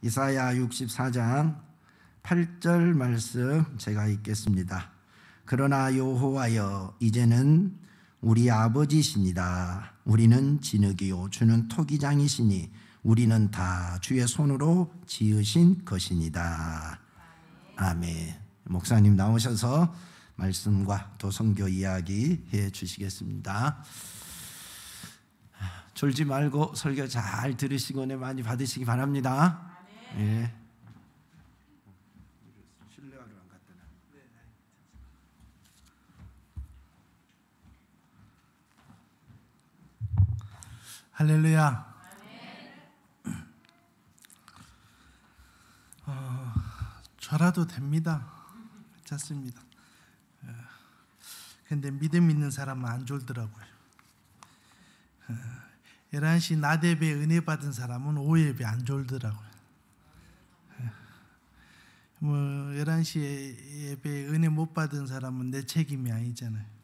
이사야 64장 8절 말씀 제가 읽겠습니다. 그러나 여호와여, 이제는 우리 아버지시니다. 우리는 진흙이요 주는 토기장이시니 우리는 다 주의 손으로 지으신 것이니다. 아멘. 목사님 나오셔서 말씀과 또 선교 이야기 해 주시겠습니다. 졸지 말고 설교 잘 들으시고 은혜 많이 받으시기 바랍니다. 예. 할렐루야. 저라도 됩니다. 괜찮습니다. 근데 믿음 있는 사람은 안 졸더라고요. 11시 낮 예배 은혜 받은 사람은 오후 예배 안 졸더라고요. 11시 예배 은혜 못 받은 사람은 내 책임이 아니잖아요.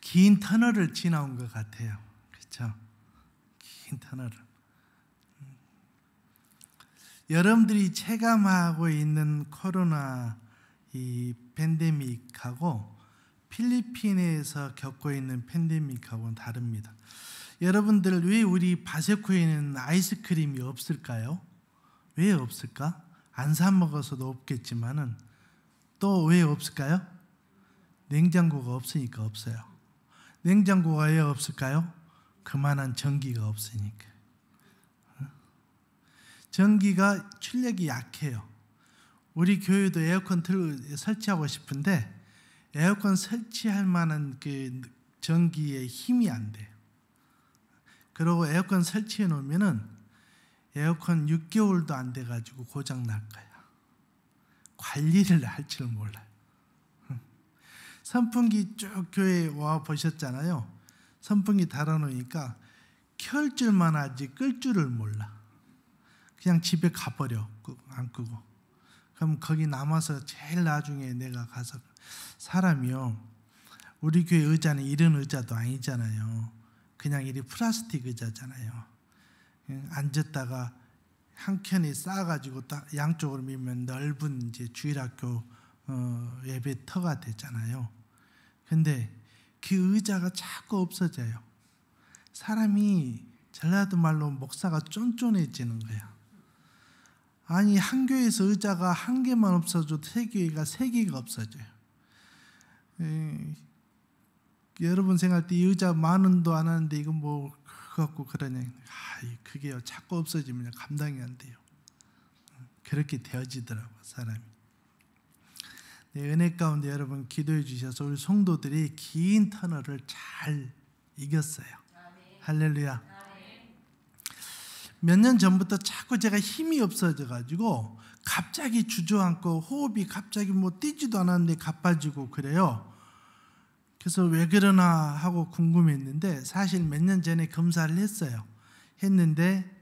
긴 터널을 지나온 것 같아요. 그렇죠? 긴 터널을. 여러분들이 체감하고 있는 코로나 이 팬데믹하고 필리핀에서 겪고 있는 팬데믹하고는 다릅니다. 여러분들, 왜 우리 바세코에는 아이스크림이 없을까요? 왜 없을까? 안 사 먹어서도 없겠지만은 또 왜 없을까요? 냉장고가 없으니까 없어요. 냉장고가 왜 없을까요? 그만한 전기가 없으니까. 전기가 출력이 약해요. 우리 교회도 에어컨 설치하고 싶은데 에어컨 설치할 만한 그 전기의 힘이 안 돼요. 그리고 에어컨 설치해 놓으면은 에어컨 6개월도 안 돼가지고 고장 날 거야. 관리를 할 줄 몰라요. 선풍기 쭉 교회에 와 보셨잖아요. 선풍기 달아놓으니까 켤 줄만 하지 끌 줄을 몰라. 그냥 집에 가버려, 안 끄고. 그럼 거기 남아서 제일 나중에 내가 가서, 사람이요, 우리 교회 의자는 이런 의자도 아니잖아요. 그냥 이리 플라스틱 의자잖아요. 앉았다가 한 켠에 쌓아가지고 딱 양쪽으로 밀면 넓은 이제 주일학교 예배터가 되잖아요. 근데 그 의자가 자꾸 없어져요. 사람이 전라도 말로 목사가 쫀쫀해지는 거야. 아니, 한 교회에서 의자가 한 개만 없어져도 세 교회가 세 개가 없어져요. 여러분 생각할 때 이 의자 10,000원도 안 하는데 이거 뭐 갖고 그러냐. 그게요, 자꾸 없어지면 감당이 안 돼요. 그렇게 되어지더라고, 사람이. 네, 은혜 가운데 여러분 기도해 주셔서 우리 성도들이 긴 터널을 잘 이겼어요. 할렐루야. 몇 년 전부터 자꾸 제가 힘이 없어져 가지고 갑자기 주저앉고 호흡이 갑자기 뭐 뛰지도 않았는데 가빠지고 그래요. 그래서 왜 그러나 하고 궁금했는데 사실 몇 년 전에 검사를 했는데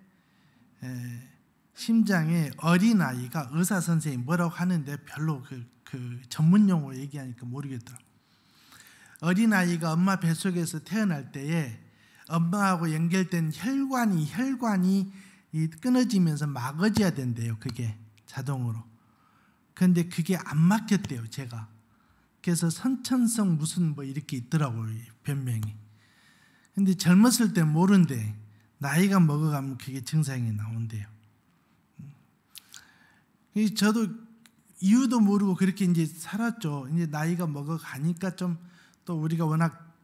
심장에 어린아이가, 의사 선생님이 뭐라고 하는데 별로 그 전문 용어 얘기하니까 모르겠더라고요. 어린아이가 엄마 뱃속에서 태어날 때에 엄마하고 연결된 혈관이 끊어지면서 막아져야 된대요. 그게 자동으로. 그런데 그게 안 막혔대요, 제가. 그래서 선천성 무슨 뭐 이렇게 있더라고요, 변명이. 근데 젊었을 때 모른대. 나이가 먹어가면 그게 증상이 나온대요. 저도 이유도 모르고 그렇게 이제 살았죠. 이제 나이가 먹어가니까 좀, 또 우리가 워낙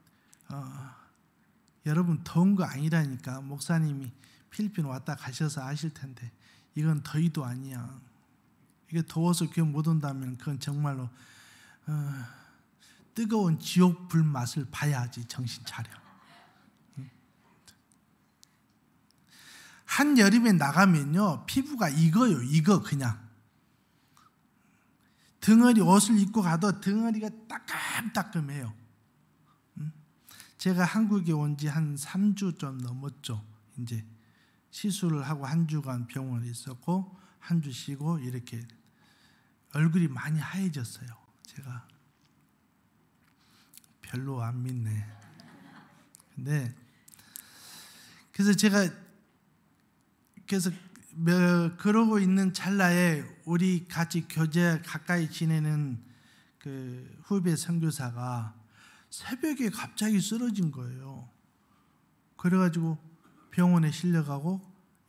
여러분 더운 거 아니라니까. 목사님이 필리핀 왔다 가셔서 아실 텐데 이건 더위도 아니야. 이게 더워서 교회 못 온다면 그건 정말로 뜨거운 지옥 불 맛을 봐야지 정신 차려. 한여름에 나가면요, 피부가 익어요. 익어. 그냥 등어리, 옷을 입고 가도 등어리가 따끔따끔해요. 제가 한국에 온 지 한 3주 좀 넘었죠. 이제 시술을 하고 한 주간 병원에 있었고 한 주 쉬고 이렇게 얼굴이 많이 하얘졌어요. 제가 별로 안 믿네. 네. 그래서 제가 그러고 있는 찰나에 우리 같이 교제 가까이 지내는 그 후배 선교사가 새벽에 갑자기 쓰러진 거예요. 그래가지고 병원에 실려가고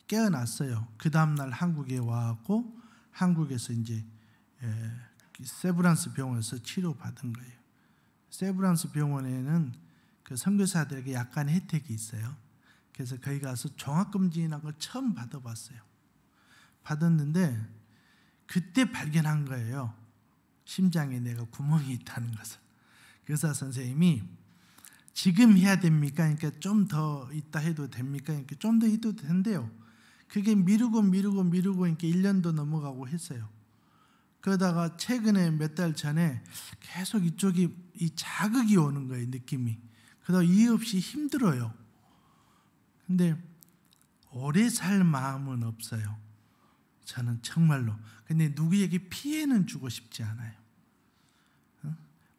깨어났어요. 그 다음날 한국에 와갖고 한국에서 이제 세브란스 병원에서 치료받은 거예요. 세브란스 병원에는 그 선교사들에게 약간 혜택이 있어요. 그래서 거기 가서 종합검진이라는 걸 처음 받아봤어요. 받았는데 그때 발견한 거예요. 심장에 내가 구멍이 있다는 것을. 의사 선생님이 지금 해야 됩니까? 그러니까 좀 더 있다 해도 됩니까? 그러니까 좀 더 해도 된대요. 그게 미루고 그러니까 1년도 넘어가고 했어요. 그러다가 최근에 몇 달 전에 계속 이쪽이 이 자극이 오는 거예요, 느낌이. 그러다 이유 없이 힘들어요. 근데 오래 살 마음은 없어요. 저는 정말로. 근데 누구에게 피해는 주고 싶지 않아요.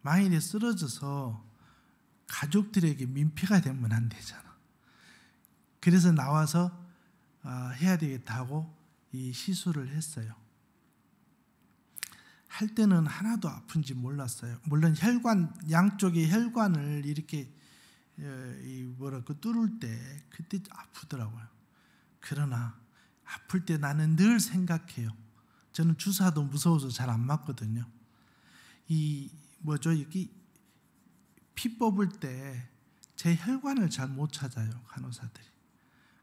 만일에 쓰러져서 가족들에게 민폐가 되면 안 되잖아. 그래서 나와서 해야 되겠다고 이 시술을 했어요. 할 때는 하나도 아픈지 몰랐어요. 물론 양쪽의 혈관을 이렇게 뚫을 때 그때 아프더라고요. 그러나 아플 때 나는 늘 생각해요. 저는 주사도 무서워서 잘 안 맞거든요. 여기 피 뽑을 때 제 혈관을 잘 못 찾아요, 간호사들이.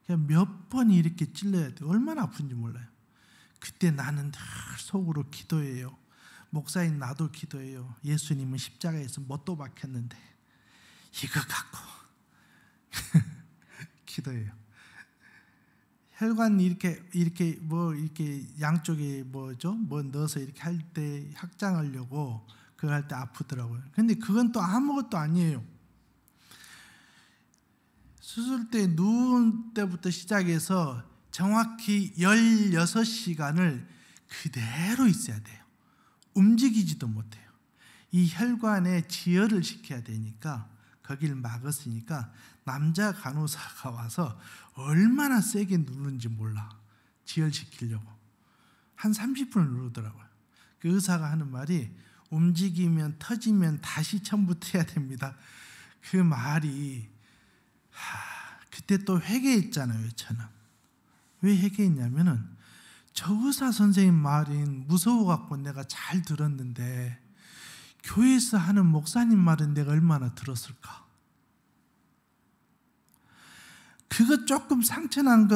그냥 몇 번 이렇게 찔러야 돼요. 얼마나 아픈지 몰라요. 그때 나는 늘 속으로 기도해요. 목사인 나도 기도해요. 예수님은 십자가에서 못도 박혔는데 이거 갖고 기도해요. 혈관 이렇게 양쪽에 뭐 넣어서 이렇게 할 때 확장하려고 그걸 할 때 아프더라고요. 근데 그건 또 아무것도 아니에요. 수술 때 누운 때부터 시작해서 정확히 16시간을 그대로 있어야 돼요. 움직이지도 못해요. 이 혈관에 지혈을 시켜야 되니까 거기를 막았으니까 남자 간호사가 와서 얼마나 세게 누르는지 몰라. 지혈시키려고. 한 30분을 누르더라고요. 그 의사가 하는 말이 움직이면 터지면 다시 처음부터 해야 됩니다. 그 말이 그때 또 회개했잖아요. 저는. 왜 회개했냐면은 저 의사 선생님 말인 무서워갖고 내가 잘 들었는데 교회에서 하는 목사님 말은 내가 얼마나 들었을까? 그거 조금 상처난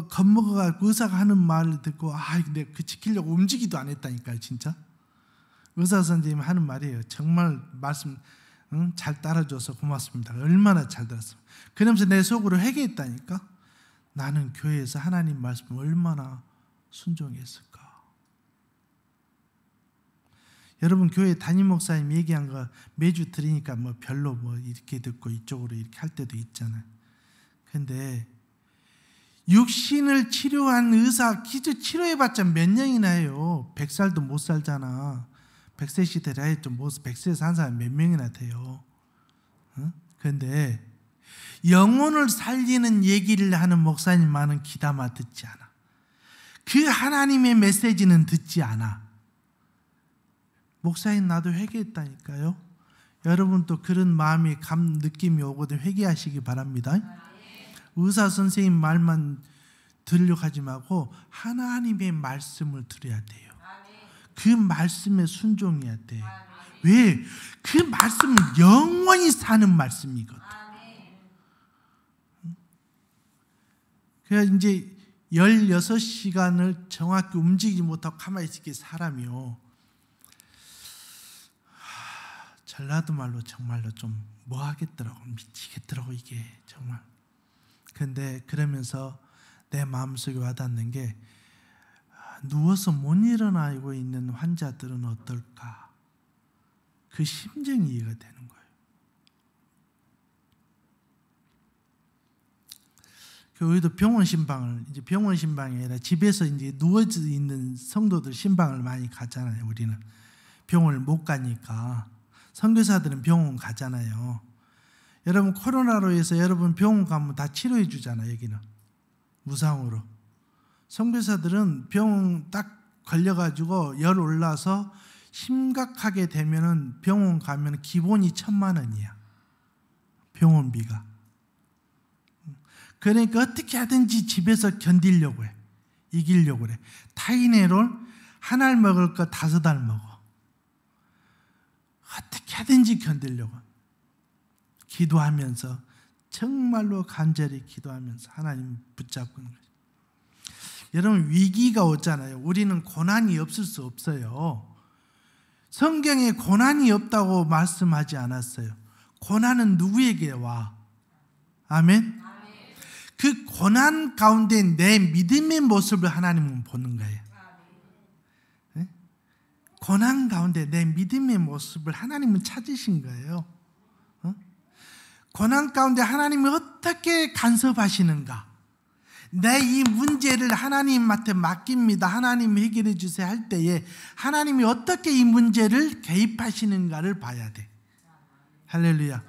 겁먹어가지고 의사가 하는 말을 듣고 내가 그 지키려고 움직이도 안 했다니까요, 진짜. 의사 선생님 하는 말이에요. 정말 말씀 잘 따라줘서 고맙습니다. 얼마나 잘 들었어. 그러면서 내 속으로 회개했다니까. 나는 교회에서 하나님 말씀 얼마나 순종했을까. 여러분 교회 담임 목사님 얘기한 거 매주 들으니까 별로 이렇게 듣고 이쪽으로 이렇게 할 때도 있잖아요. 근데 육신을 치료한 의사 치료해봤자 몇 년이나 해요. 100살도 못 살잖아. 100세 시대라 해도 100세에서 산 사람 몇 명이나 돼요. 그런데 영혼을 살리는 얘기를 하는 목사님만은 귀담아 듣지 않아. 그 하나님의 메시지는 듣지 않아. 목사님 나도 회개했다니까요. 여러분도 그런 마음이 느낌이 오거든 회개하시기 바랍니다. 의사 선생님 말만 들으려고 하지 말고 하나님의 말씀을 들어야 돼요. 그 말씀에 순종해야 돼. 왜? 그 말씀은 영원히 사는 말씀이거든. 그래서 이제 16시간을 정확히 움직이지 못하고 가만히 있게 사람이요. 전라도 말로 정말로 좀 뭐하겠더라고. 미치겠더라고 이게 정말. 근데 그러면서 내 마음속에 와닿는 게 누워서 못 일어나고 있는 환자들은 어떨까? 그 심정이 이해가 되는 거예요. 교회도 병원 신방이 아니라 집에서 이제 누워져 있는 성도들 신방을 많이 가잖아요. 우리는 병원을 못 가니까 선교사들은 병원 가잖아요. 여러분 코로나로 해서 여러분 병원 가면 다 치료해 주잖아요. 여기는 무상으로. 선교사들은 병원 딱 걸려가지고 열 올라서 심각하게 되면은 병원 가면 기본이 1,000만 원이야. 병원비가. 그러니까 어떻게 하든지 집에서 견디려고 해. 이기려고 그래. 타이레놀 한 알 먹을 거 5알 먹어. 어떻게 하든지 견디려고. 기도하면서 정말로 간절히 기도하면서 하나님 붙잡고 있는 거죠. 여러분 위기가 오잖아요. 우리는 고난이 없을 수 없어요. 성경에 고난이 없다고 말씀하지 않았어요. 고난은 누구에게 와? 아멘? 그 고난 가운데 내 믿음의 모습을 하나님은 보는 거예요. 네? 고난 가운데 내 믿음의 모습을 하나님은 찾으신 거예요. 고난 가운데 하나님이 어떻게 간섭하시는가? 내 이 문제를 하나님한테 맡깁니다. 하나님 해결해 주세요 할 때에 하나님이 어떻게 이 문제를 개입하시는가를 봐야 돼. 할렐루야.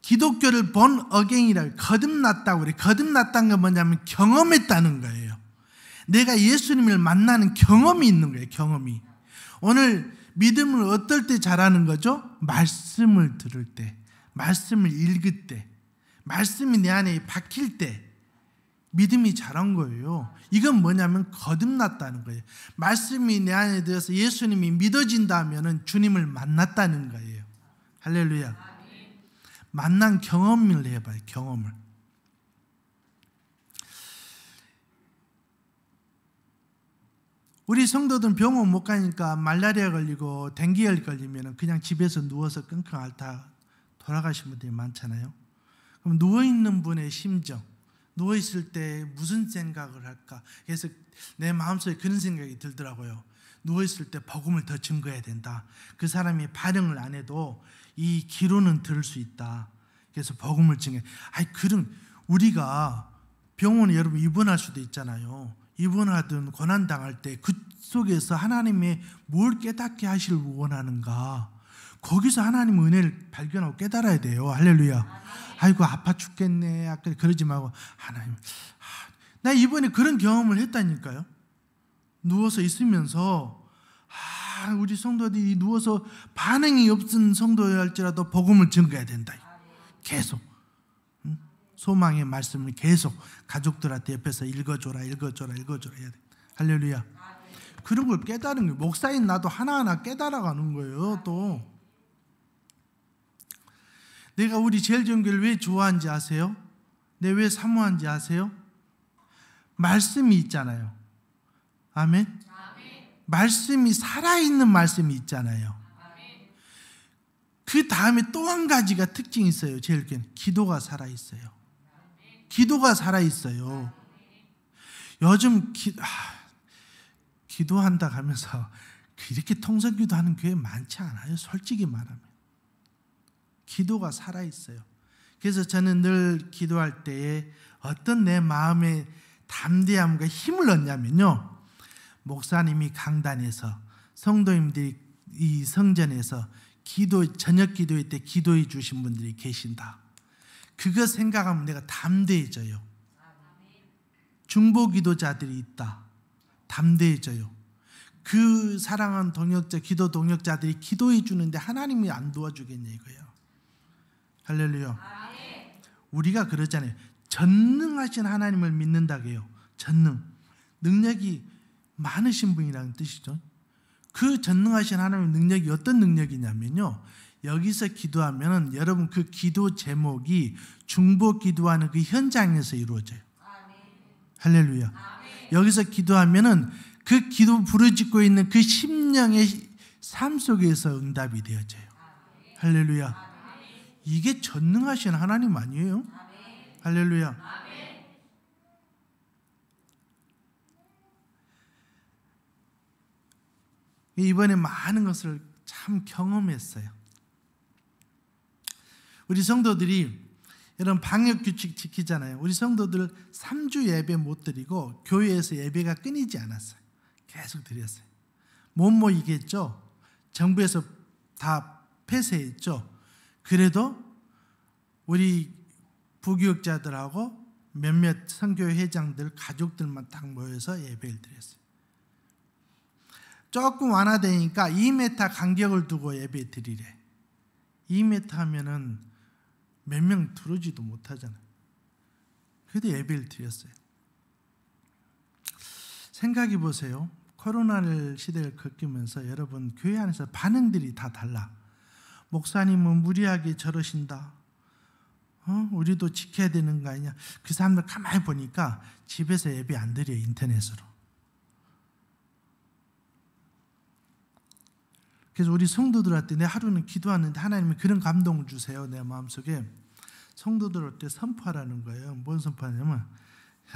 기독교를 본 어게인이라고 거듭났다고 그래. 거듭났다는 건 뭐냐면 경험했다는 거예요. 내가 예수님을 만나는 경험이 있는 거예요. 경험이. 오늘 믿음을 어떨 때 잘하는 거죠? 말씀을 들을 때, 말씀을 읽을 때, 말씀이 내 안에 박힐 때 믿음이 자란 거예요. 이건 뭐냐면 거듭났다는 거예요. 말씀이 내 안에 들어서 예수님이 믿어진다면 주님을 만났다는 거예요. 할렐루야. 만난 경험을 해봐요. 경험을. 우리 성도들은 병원 못 가니까 말라리아 걸리고 댕기열 걸리면 그냥 집에서 누워서 끙끙 앓다 돌아가신 분들이 많잖아요. 그럼 누워있는 분의 심정, 누워있을 때 무슨 생각을 할까? 그래서 내 마음속에 그런 생각이 들더라고요. 누워있을 때 복음을 더 증거해야 된다. 그 사람이 반응을 안 해도 이 기로는 들을 수 있다. 그래서 복음을 증거해. 그런 우리가 병원에 여러분 입원할 수도 있잖아요. 입원하든 고난당할 때 그 속에서 하나님의 뭘 깨닫게 하시길 원하는가. 거기서 하나님의 은혜를 발견하고 깨달아야 돼요. 할렐루야. 아이고 아파 죽겠네. 아까 그러지 말고 하나님. 나 이번에 그런 경험을 했다니까요. 누워서 있으면서 우리 성도들이 누워서 반응이 없은 성도일지라도 복음을 증거해야 된다. 계속 소망의 말씀을 계속 가족들한테 옆에서 읽어줘라 해야 돼. 할렐루야. 그런 걸 깨달은 거예요. 목사인 나도 하나하나 깨달아가는 거예요. 또 내가 우리 제일전교를 왜 좋아하는지 아세요? 내가 왜 사모하는지 아세요? 말씀이 있잖아요. 아멘? 말씀이 살아있는 말씀이 있잖아요. 그 다음에 또 한 가지가 특징이 있어요. 제일교회는 기도가 살아있어요. 기도가 살아있어요. 요즘 기도한다 하면서 이렇게 통성기도하는 교회 많지 않아요. 솔직히 말하면. 기도가 살아있어요. 그래서 저는 늘 기도할 때에 어떤 내 마음의 담대함과 힘을 얻냐면요. 목사님이 강단에서 성도님들이 이 성전에서 저녁 기도회 때 기도해 주신 분들이 계신다. 그거 생각하면 내가 담대해져요. 중보 기도자들이 있다. 담대해져요. 그 사랑하는 동역자, 기도 동역자들이 기도해 주는데 하나님이 안 도와주겠냐 이거예요. 할렐루야. 우리가 그러잖아요. 전능하신 하나님을 믿는다고 해요. 전능. 능력이 많으신 분이라는 뜻이죠. 그 전능하신 하나님의 능력이 어떤 능력이냐면요. 여기서 기도하면 여러분 그 기도 제목이 중보 기도하는 그 현장에서 이루어져요. 할렐루야. 여기서 기도하면은 그 기도 부르짖고 있는 그 심령의 삶 속에서 응답이 되어져요. 할렐루야. 이게 전능하신 하나님 아니에요? 할렐루야. 이번에 많은 것을 참 경험했어요. 우리 성도들이 여러분 방역규칙 지키잖아요. 우리 성도들 3주 예배 못 드리고 교회에서 예배가 끊이지 않았어요. 계속 드렸어요. 못 모이겠죠. 정부에서 다 폐쇄했죠. 그래도 우리 부교육자들하고 몇몇 선교회 회장들 가족들만 딱 모여서 예배를 드렸어요. 조금 완화되니까 2m 간격을 두고 예배 드리래. 2m 하면은 몇 명 들어오지도 못하잖아요. 그래도 예배를 드렸어요. 생각해 보세요. 코로나 시대를 겪으면서 여러분 교회 안에서 반응들이 다 달라. 목사님은 무리하게 저러신다. 우리도 지켜야 되는 거 아니냐. 그 사람들 가만히 보니까 집에서 예배 안 드려요. 인터넷으로. 그래서 우리 성도들한테 내 하루는 기도하는데 하나님이 그런 감동을 주세요. 내 마음속에. 성도들한테 선포하라는 거예요. 뭔 선포하냐면,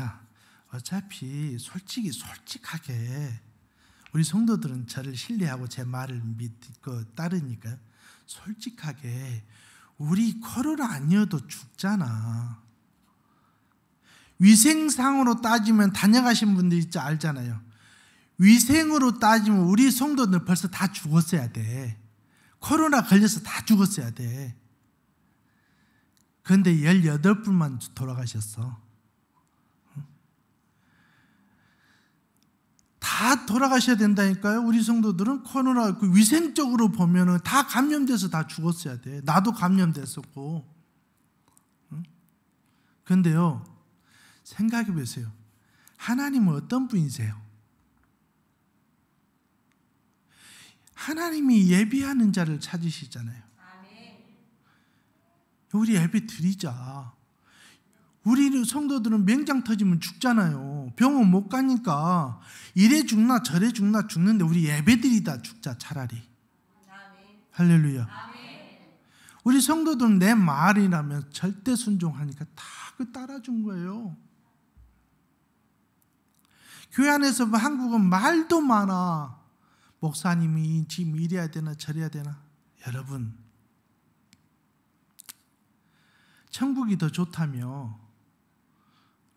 야, 어차피 솔직하게 우리 성도들은 저를 신뢰하고 제 말을 믿고 따르니까요. 솔직하게 우리 코로나 아니어도 죽잖아. 위생상으로 따지면 다녀가신 분들 있지 알잖아요. 위생으로 따지면 우리 성도들 벌써 다 죽었어야 돼. 코로나 걸려서 다 죽었어야 돼. 그런데 18분만 돌아가셨어. 다 돌아가셔야 된다니까요. 우리 성도들은 코로나 위생적으로 보면은 다 감염돼서 다 죽었어야 돼. 나도 감염됐었고. 그런데요, 생각해 보세요. 하나님은 어떤 분이세요? 하나님이 예비하는 자를 찾으시잖아요. 우리 예배 드리자. 우리 성도들은 맹장 터지면 죽잖아요. 병원 못 가니까 이래 죽나 저래 죽나 죽는데 우리 예배 드리다 죽자 차라리. 할렐루야. 우리 성도들은 내 말이라면 절대 순종하니까 다 그 따라준 거예요. 교회 안에서 한국은 말도 많아. 목사님이 지금 이래야 되나 저래야 되나. 여러분, 천국이 더 좋다며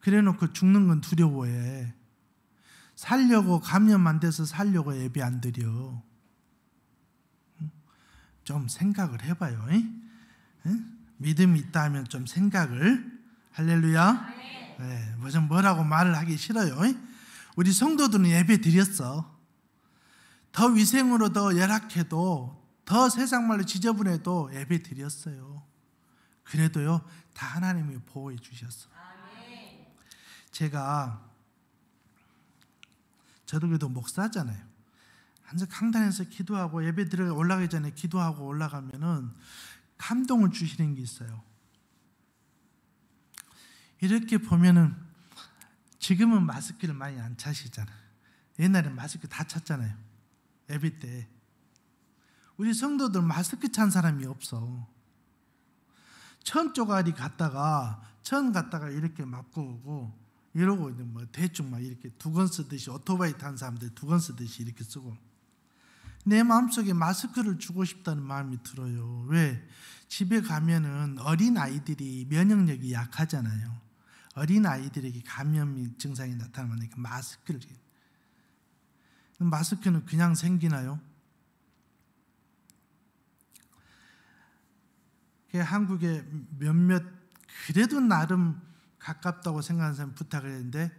그래놓고 죽는 건 두려워해. 살려고 감염 안 돼서 살려고 예배 안 드려. 좀 생각을 해봐요. 믿음이 있다 하면 좀 생각을. 할렐루야. 네, 뭐라고 말을 하기 싫어요. 우리 성도들은 예배 드렸어. 더 위생으로 더 열악해도 더 세상 말로 지저분해도 예배 드렸어요. 그래도요, 다 하나님이 보호해 주셨어. 저도 그래도 목사잖아요. 항상 강단에서 기도하고 예배 들어 올라가기 전에 기도하고 올라가면은 감동을 주시는 게 있어요. 이렇게 보면은 지금은 마스크를 많이 안 차시잖아요. 옛날엔 마스크 다 찼잖아요. 예배 때. 우리 성도들 마스크 찬 사람이 없어. 천 쪼가리 갔다가 이렇게 맞고 오고 이러고 뭐 대충 막 이렇게 두건 쓰듯이 오토바이 탄 사람들 두건 쓰듯이 이렇게 쓰고. 내 마음속에 마스크를 주고 싶다는 마음이 들어요. 왜? 집에 가면은 어린 아이들이 면역력이 약하잖아요. 어린 아이들에게 감염 증상이 나타나니까 마스크는 그냥 생기나요? 한국에 몇몇 그래도 나름 가깝다고 생각하는 사람 부탁을 했는데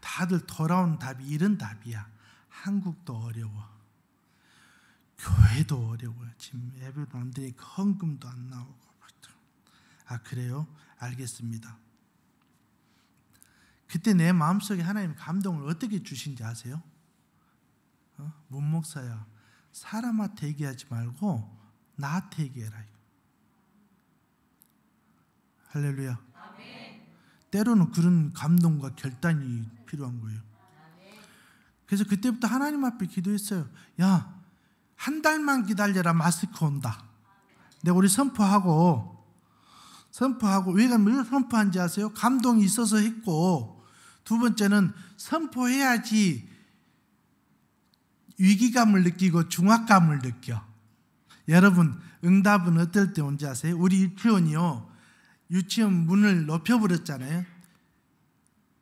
다들 돌아온 답이 이런 답이야. 한국도 어려워. 교회도 어려워요. 지금 예배도 안 되니까 헌금도 안 나오고. 그래요? 알겠습니다. 그때 내 마음속에 하나님 감동을 어떻게 주신지 아세요? 문 목사야, 사람한테 얘기하지 말고 나한테 얘기해라. 할렐루야. 때로는 그런 감동과 결단이 필요한 거예요. 그래서 그때부터 하나님 앞에 기도했어요. 야, 한 달만 기다려라. 마스크 온다. 내가 우리 선포하고 왜 선포한지 아세요? 감동이 있어서 했고, 두 번째는 선포해야지 위기감을 느끼고 중압감을 느껴. 여러분, 응답은 어떨 때 온지 아세요? 우리 유치원 문을 높여버렸잖아요.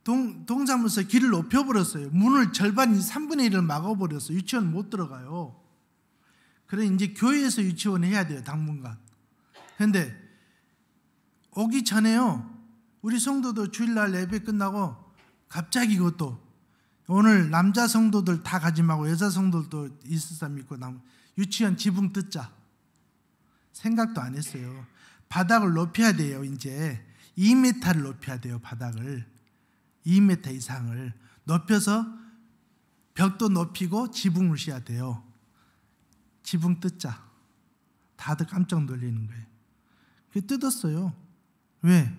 동사무소 길을 높여버렸어요. 문을 절반 3분의 1을 막아버렸어요. 유치원 못 들어가요. 그래 이제 교회에서 유치원 해야 돼요. 당분간. 그런데 오기 전에요. 우리 성도도 주일날 예배 끝나고 갑자기 그것도 오늘 남자 성도들 다 가지 말고 여자 성도들도 있을 사람 있고 유치원 지붕 뜯자. 생각도 안 했어요. 바닥을 높여야 돼요. 이제 2m를 높여야 돼요. 바닥을 2m 이상을 높여서 벽도 높이고 지붕을 씌워야 돼요. 지붕 뜯자. 다들 깜짝 놀리는 거예요. 그게 뜯었어요. 왜?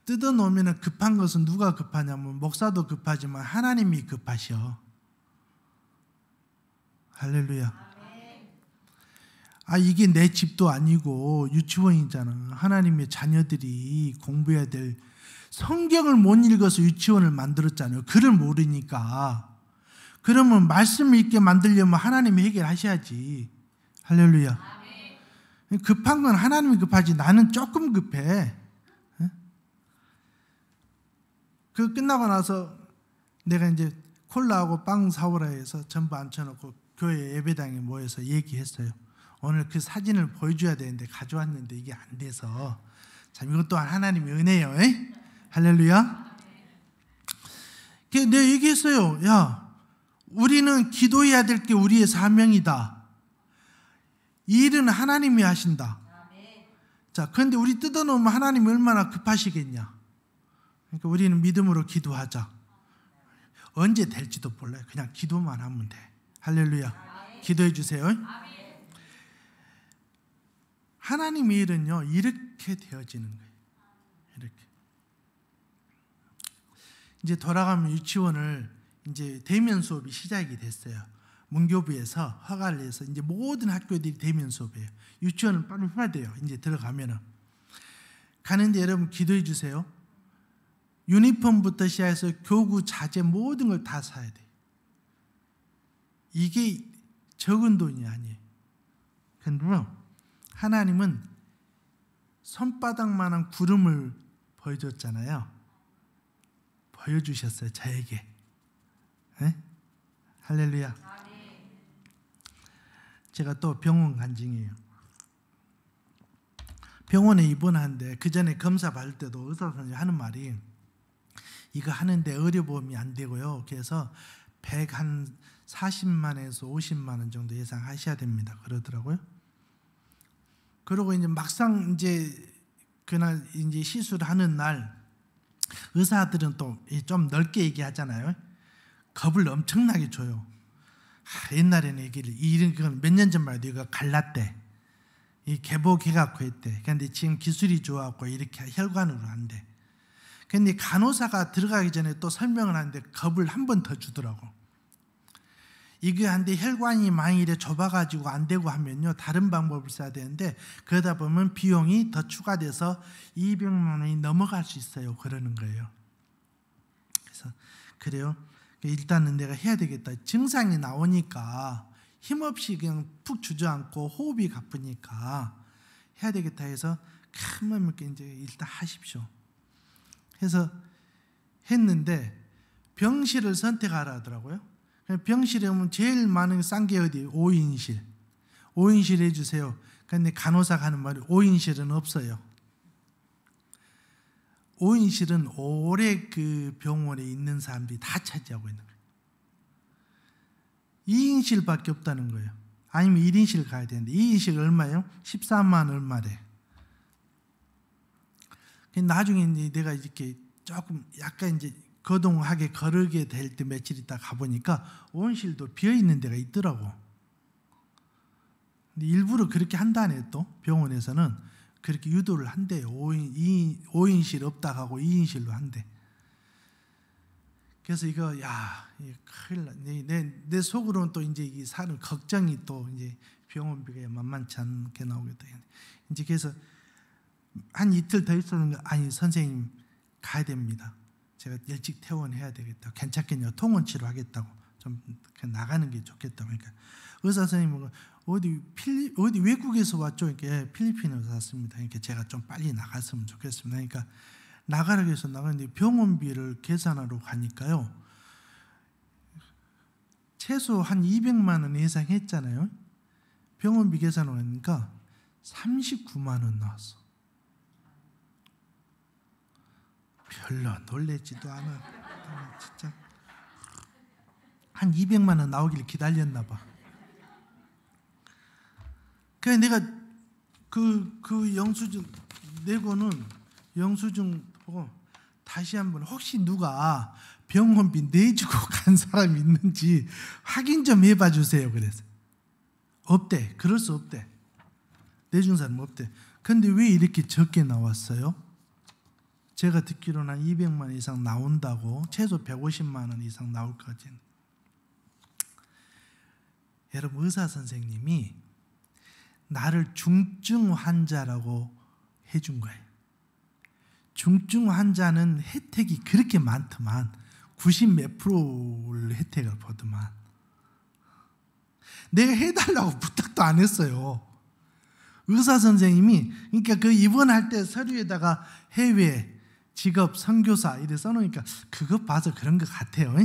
뜯어놓으면 급한 것은 누가 급하냐면 목사도 급하지만 하나님이 급하셔. 할렐루야. 이게 내 집도 아니고 유치원이잖아. 하나님의 자녀들이 공부해야 될, 성경을 못 읽어서 유치원을 만들었잖아요. 글을 모르니까. 그러면 말씀 읽게 만들려면 하나님이 해결하셔야지. 할렐루야. 급한 건 하나님이 급하지 나는 조금 급해. 그 끝나고 나서 내가 이제 콜라하고 빵 사오라 해서 전부 앉혀놓고 교회 예배당에 모여서 얘기했어요. 오늘 그 사진을 보여줘야 되는데 가져왔는데 이게 안 돼서. 참 이것 또한 하나님의 은혜예요. 할렐루야. 내가 얘기했어요. 야, 우리는 기도해야 될 게 우리의 사명이다. 이 일은 하나님이 하신다. 자, 그런데 우리 뜯어놓으면 하나님이 얼마나 급하시겠냐. 그러니까 우리는 믿음으로 기도하자. 언제 될지도 몰라요. 그냥 기도만 하면 돼. 할렐루야. 기도해 주세요. 하나님의 일은요, 이렇게 되어지는 거예요. 이렇게. 이제 돌아가면 유치원을 이제 대면 수업이 시작이 됐어요. 문교부에서 허가를 내서 이제 모든 학교들이 대면 수업이에요. 유치원은 빨리 해야 돼요. 이제 들어가면은. 가는데 여러분 기도해 주세요. 유니폼부터 시작해서 교구, 자재 모든 걸 다 사야 돼. 이게 적은 돈이 아니에요. 근데 하나님은 손바닥만한 구름을 보여줬잖아요. 보여주셨어요. 저에게. 네? 할렐루야. 제가 또 병원 간증이에요. 병원에 입원하는데 그 전에 검사 받을 때도 의사 선생님이 하는 말이 이거 하는데 의료보험이 안 되고요. 그래서 140만에서 50만 원 정도 예상하셔야 됩니다. 그러더라고요. 그리고 이제 막상 이제 그날 이제 시술하는 날 의사들은 또 좀 넓게 얘기하잖아요. 겁을 엄청나게 줘요. 옛날에는 얘기를 이런 몇 년 전만 해도 이거 갈랐대. 이 개복해갖고 했대. 그런데 지금 기술이 좋아갖고 이렇게 혈관으로 한대. 근데 간호사가 들어가기 전에 또 설명을 하는데 겁을 한 번 더 주더라고. 이게 한데 혈관이 만일에 좁아가지고 안 되고 하면요, 다른 방법을 써야 되는데 그러다 보면 비용이 더 추가돼서 200만 원이 넘어갈 수 있어요. 그러는 거예요. 그래서 그래요. 일단은 내가 해야 되겠다. 증상이 나오니까 힘없이 그냥 푹 주저앉고 호흡이 가쁘니까 해야 되겠다 해서 큰 마음 먹게 이제 일단 하십시오. 해서 했는데 병실을 선택하라 하더라고요. 병실에 오면 제일 많은 싼 게 어디? 5인실. 5인실 해주세요. 그런데 간호사가 하는 말이 5인실은 없어요. 5인실은 오래 그 병원에 있는 사람들이 다 차지하고 있는 거예요. 2인실밖에 없다는 거예요. 아니면 1인실 가야 되는데 2인실 얼마예요? 14만 얼마래. 나중에 이제 내가 이렇게 조금 약간 이제 거동하게 거르게 될 때 며칠 있다 가보니까 5인실도 비어있는 데가 있더라고. 근데 일부러 그렇게 한다네. 또 병원에서는 그렇게 유도를 한대요. 5인실 없다 하고 2인실로 한대. 그래서 이거 큰일 났네. 내 속으로는 또 이제 이 사는 걱정이 또 이제 병원비가 만만치 않게 나오겠다. 이제 그래서 한 이틀 더 있었는데 아니 선생님 가야 됩니다. 제가 일찍 퇴원해야 되겠다. 괜찮겠냐? 통원 치료하겠다고. 좀 나가는 게 좋겠다고. 그러니까 의사 선생님은 어디 외국에서 왔죠? 이렇게 필리핀에서 왔습니다. 그러니까 제가 좀 빨리 나갔으면 좋겠습니다. 그러니까 나가라고 해서 나갔는데 병원비를 계산하러 가니까요. 최소 한 200만 원 예상했잖아요. 병원비 계산하러 가니까 39만 원 나왔어. 별로 놀래지도 않아. 진짜 한 200만 원 나오길 기다렸나 봐. 그래서 내가 그 영수증 내고는 영수증 보고 다시 한번 혹시 누가 병원비 내주고 간 사람이 있는지 확인 좀 해봐 주세요. 그래서 없대. 그럴 수 없대. 내준 사람 없대. 근데 왜 이렇게 적게 나왔어요? 제가 듣기로는 한 200만 원 이상 나온다고, 최소 150만 원 이상 나올 거지는. 여러분, 의사 선생님이 나를 중증 환자라고 해준 거예요. 중증 환자는 혜택이 그렇게 많더만 90몇 프로를 혜택을 보더만. 내가 해달라고 부탁도 안 했어요. 의사 선생님이, 그러니까 그 입원할 때 서류에다가 해외 직업 선교사 이래 써놓으니까 그거 봐서 그런 것 같아요.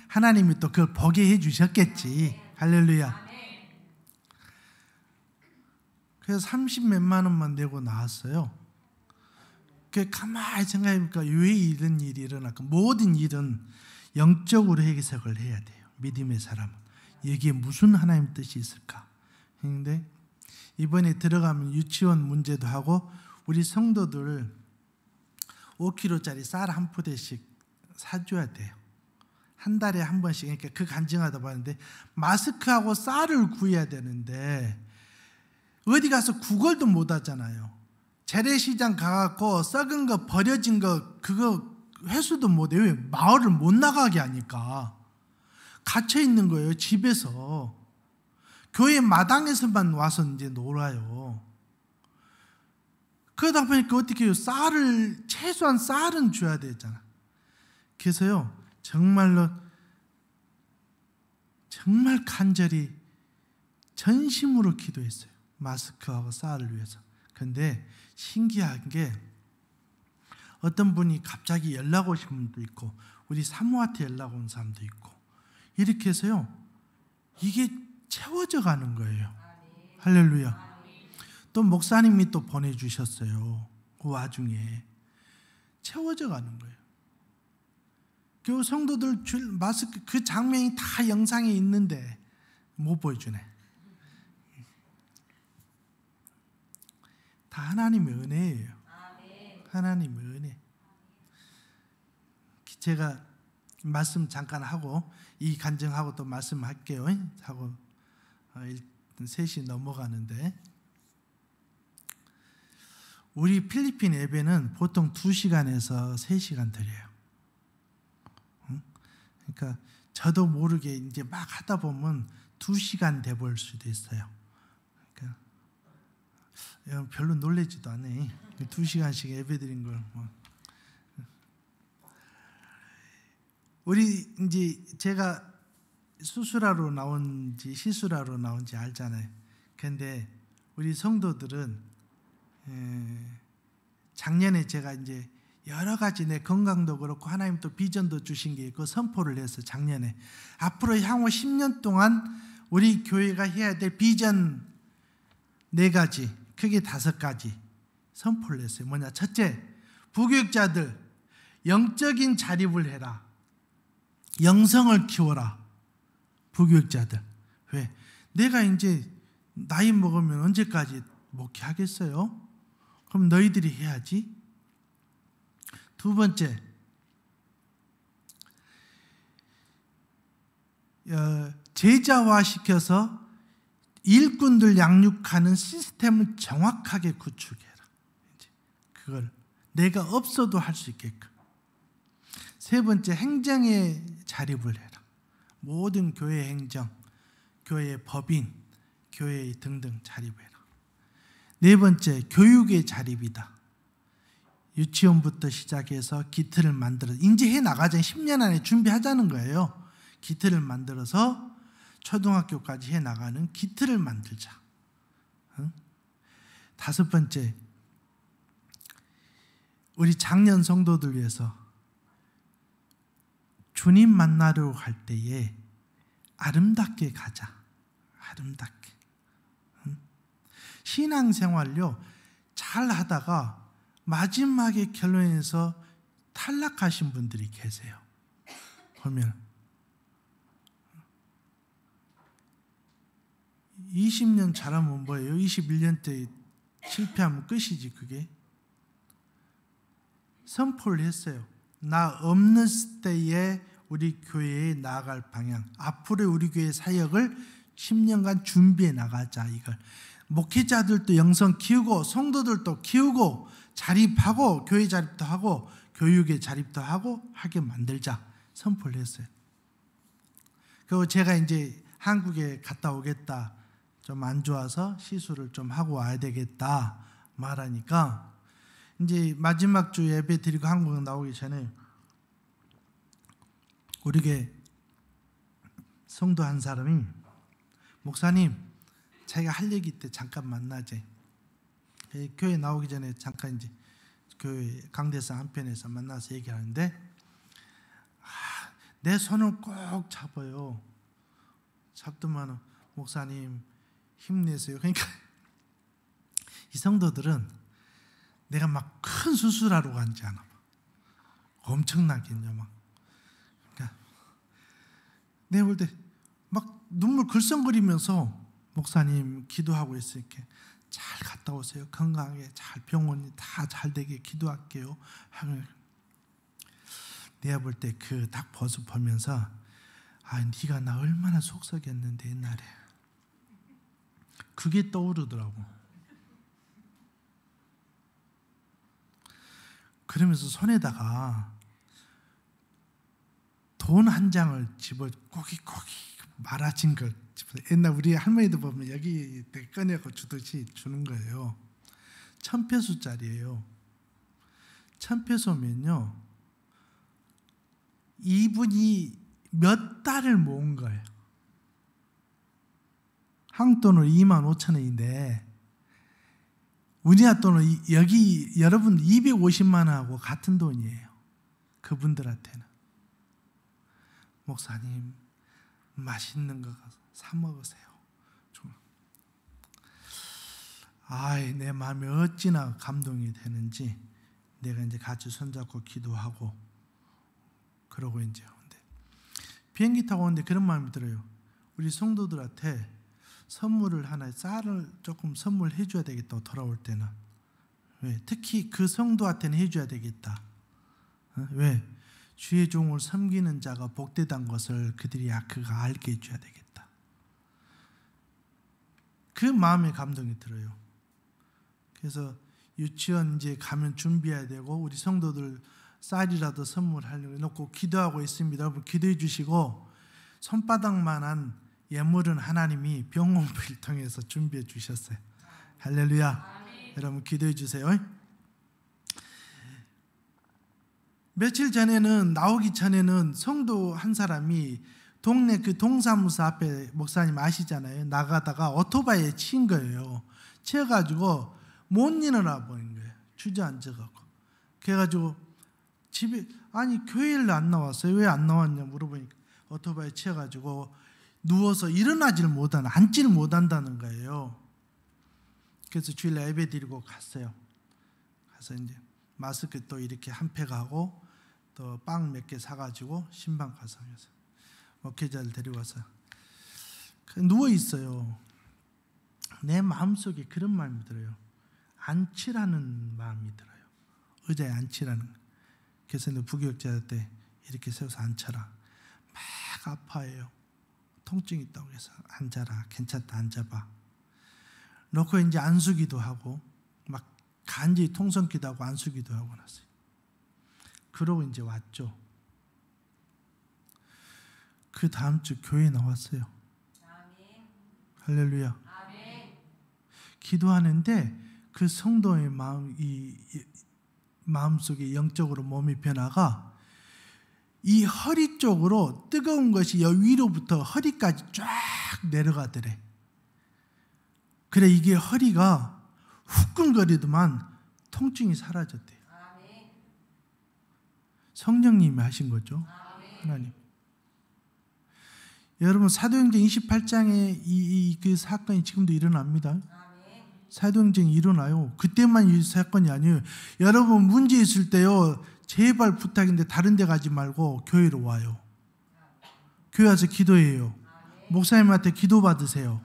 하나님이 또 그걸 보게 해주셨겠지. 할렐루야. 그래서 30몇만 원만 내고 나왔어요. 그 가만히 생각해보니까 왜 이런 일이 일어날까? 모든 일은 영적으로 해석을 해야 돼요. 믿음의 사람은. 여기에 무슨 하나님 뜻이 있을까? 그런데 이번에 들어가면 유치원 문제도 하고 우리 성도들 5kg짜리 쌀 한 포대씩 사줘야 돼요. 한 달에 한 번씩. 그러니까 그 간증하다 봤는데 마스크하고 쌀을 구해야 되는데 어디 가서 구걸도 못 하잖아요. 재래시장 가갖고 썩은 거 버려진 거 그거 회수도 못 해요. 왜? 마을을 못 나가게 하니까. 갇혀 있는 거예요. 집에서. 교회 마당에서만 와서 이제 놀아요. 그러다 보니까 어떻게 해요? 쌀을, 최소한 쌀은 줘야 되잖아. 그래서요, 정말로 정말 간절히 전심으로 기도했어요. 마스크하고 쌀을 위해서. 근데 신기한 게 어떤 분이 갑자기 연락 오신 분도 있고 우리 사모한테 연락 온 사람도 있고 이렇게 해서요, 이게 채워져 가는 거예요. 할렐루야. 또 목사님이 또 보내주셨어요. 그 와중에 채워져 가는 거예요. 그 성도들 마스크 그 장면이 다 영상에 있는데 못 보여주네. 다 하나님의 은혜예요. 하나님의 은혜. 제가 말씀 잠깐 하고 이 간증하고 또 말씀할게요. 하고 3시 넘어가는데 우리 필리핀 예배는 보통 2시간에서 3시간 드려요. 그러니까 저도 모르게 이제 막 하다 보면 2시간 돼볼 수도 있어요. 그러니까 별로 놀라지도 않네. 2시간씩 예배 드린 걸. 우리 이제 제가 수술하러 나온지 시술하러 나온지 알잖아요. 근데 우리 성도들은 작년에 제가 이제 여러 가지 내 건강도 그렇고 하나님 또 비전도 주신 게 있고 선포를 해서 작년에 앞으로 향후 10년 동안 우리 교회가 해야 될 비전 4가지, 크게 5가지 선포를 했어요. 뭐냐? 첫째, 부교육자들 영적인 자립을 해라. 영성을 키워라. 부교육자들. 왜? 내가 이제 나이 먹으면 언제까지 목회하겠어요? 그럼 너희들이 해야지. 2번째, 제자화시켜서 일꾼들 양육하는 시스템을 정확하게 구축해라. 그걸 내가 없어도 할 수 있게끔. 3번째, 행정에 자립을 해라. 모든 교회 행정, 교회 법인, 교회 등등 자립해라. 4번째, 교육의 자립이다. 유치원부터 시작해서 기틀을 만들어 이제 해나가자. 10년 안에 준비하자는 거예요. 기틀을 만들어서 초등학교까지 해나가는 기틀을 만들자. 5번째, 우리 장년 성도들 위해서 주님 만나러 갈 때에 아름답게 가자. 아름답게. 신앙생활요, 잘 하다가 마지막에 결론에서 탈락하신 분들이 계세요. 보면 20년 잘하면 뭐예요? 21년째 실패하면 끝이지. 그게 선포를 했어요. 나 없는 때에 우리 교회에 나아갈 방향, 앞으로 우리 교회 사역을 10년간 준비해 나가자. 이걸 목회자들도 영성 키우고 성도들도 키우고 자립하고 교회 자립도 하고 교육에 자립도 하고 하게 만들자 선포를 했어요. 그리고 제가 이제 한국에 갔다 오겠다, 좀 안 좋아서 시술을 좀 하고 와야 되겠다 말하니까 이제 마지막 주 예배 드리고 한국 나오기 전에 우리 교회 성도 한 사람이 목사님 자기가 할 얘기 때 잠깐 만나재. 교회 나오기 전에 잠깐 이제 교회 강대상 한편에서 만나서 얘기하는데 내 손을 꼭 잡아요. 잡더만 목사님 힘내세요. 그러니까 이 성도들은 내가 막 큰 수술하러 간지 않아. 엄청나겠냐 막. 그러니까 내가 볼 때 막 눈물 글썽거리면서 목사님 기도하고 있으니까 잘 갔다 오세요. 건강하게 잘 병원이 다 잘 되게 기도할게요. 하면 내가 볼 때 그 딱 버스 보면서 네가 나 얼마나 속썩였는데 옛날에. 그게 떠오르더라고. 그러면서 손에다가 돈 한 장을 집어 꼬깃꼬깃 말아진 걸 집어, 옛날 우리 할머니도 보면 여기 꺼내고 주듯이 주는 거예요. 1,000페소짜리예요. 1,000페소면요 이분이 몇 달을 모은 거예요. 한국 돈으로 25,000원인데 우리나라 돈으로 여기 여러분 250만 원하고 같은 돈이에요. 그분들한테는. 목사님 맛있는 거 사 먹으세요. 내 마음이 어찌나 감동이 되는지 내가 이제 같이 손잡고 기도하고 그러고 이제 오는데 비행기 타고 오는데 그런 마음이 들어요. 우리 성도들한테 선물을 하나, 쌀을 조금 선물해 줘야 되겠다. 돌아올 때는. 왜? 특히 그 성도한테는 해줘야 되겠다. 왜? 주의 종을 섬기는 자가 복되다는 것을 그들이 그가 알게 해줘야 되겠다. 그 마음에 감동이 들어요. 그래서 유치원 이제 가면 준비해야 되고 우리 성도들 쌀이라도 선물하려고 놓고 기도하고 있습니다. 여러분 기도해 주시고 손바닥만한 예물은 하나님이 병원비를 통해서 준비해 주셨어요. 할렐루야. 아멘. 여러분 기도해 주세요. 며칠 전에는 나오기 전에는 성도 한 사람이 동네 그 동사무소 앞에 목사님 아시잖아요. 나가다가 오토바이에 치인 거예요. 치여가지고 못 일어나 버린 거예요. 주저앉아갖고. 그래가지고 집에 교회를 안 나왔어요. 왜 안 나왔냐 물어보니까 오토바이에 치여가지고 누워서 일어나질 못하는, 앉지를 못한다는 거예요. 그래서 주일 예배 드리고 갔어요. 가서 이제 마스크 또 이렇게 한 팩 하고 또 빵 몇 개 사가지고 신방 가서 목회자를 데려와서 누워 있어요. 내 마음속에 그런 마음이 들어요. 앉히라는 마음이 들어요. 의자에 앉히라는. 그래서 부교육자 때 이렇게 세워서 앉혀라. 막 아파해요. 통증이 있다고 해서 앉아라. 괜찮다. 앉아봐. 놓고 이제 안수기도 하고 막 간절히 통성기도 하고 안수기도 하고 났어요. 그러고 이제 왔죠. 그 다음 주 교회에 나왔어요. 아멘. 할렐루야. 아멘. 기도하는데 그 성도의 마음속에 영적으로 몸의 변화가 이 허리 쪽으로 뜨거운 것이 위로부터 허리까지 쫙 내려가더래. 그래 이게 허리가 후끈거리더만 통증이 사라졌대요. 아멘. 성령님이 하신 거죠. 아멘. 하나님. 여러분 사도행전 28장에 그 사건이 지금도 일어납니다. 아멘. 사도행전이 일어나요. 그때만 이 사건이 아니에요. 여러분 문제 있을 때요. 제발 부탁인데 다른 데 가지 말고 교회로 와요. 교회 와서 기도해요. 목사님한테 기도 받으세요.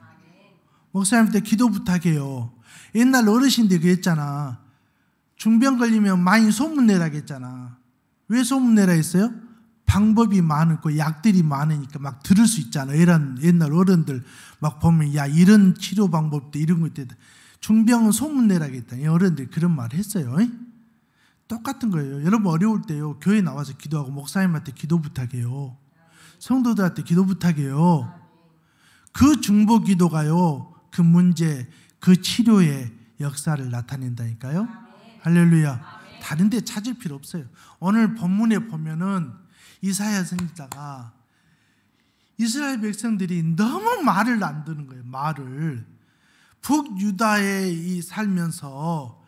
목사님한테 기도 부탁해요. 옛날 어르신들이 그랬잖아. 중병 걸리면 많이 소문내라 했잖아. 왜 소문내라 했어요? 방법이 많고 약들이 많으니까 막 들을 수 있잖아. 옛날 어른들 막 보면 야 이런 치료 방법도 이런 거 있대. 중병은 소문내라 했다니 어른들이 그런 말 했어요. 똑같은 거예요. 여러분 어려울 때요. 교회 나와서 기도하고 목사님한테 기도 부탁해요. 성도들한테 기도 부탁해요. 그 중보 기도가요. 그 문제, 그 치료의 역사를 나타낸다니까요. 할렐루야. 다른 데 찾을 필요 없어요. 오늘 본문에 보면은 이사야 선지자가 이스라엘 백성들이 너무 말을 안 듣는 거예요. 말을. 북유다에 살면서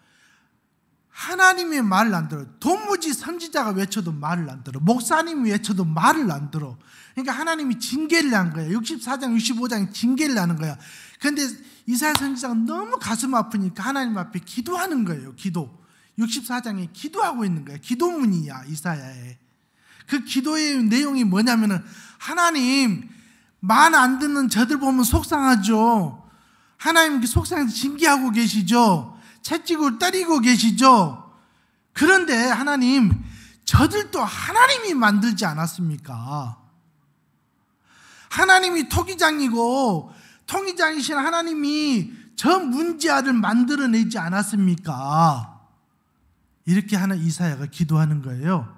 하나님의 말을 안 들어요. 도무지 선지자가 외쳐도 말을 안 들어. 목사님이 외쳐도 말을 안 들어. 그러니까 하나님이 징계를 한 거야. 64장, 65장 징계를 하는 거야. 그런데 이사야 선지자가 너무 가슴 아프니까 하나님 앞에 기도하는 거예요. 기도. 64장에 기도하고 있는 거야. 기도문이야, 이사야에. 그 기도의 내용이 뭐냐면은 하나님, 말 안 듣는 저들 보면 속상하죠. 하나님 속상해서 징계하고 계시죠. 채찍을 때리고 계시죠. 그런데 하나님, 저들도 하나님이 만들지 않았습니까? 하나님이 토기장이고 통기장이신 하나님이 저 문제아를 만들어내지 않았습니까? 이렇게 하는 이사야가 기도하는 거예요.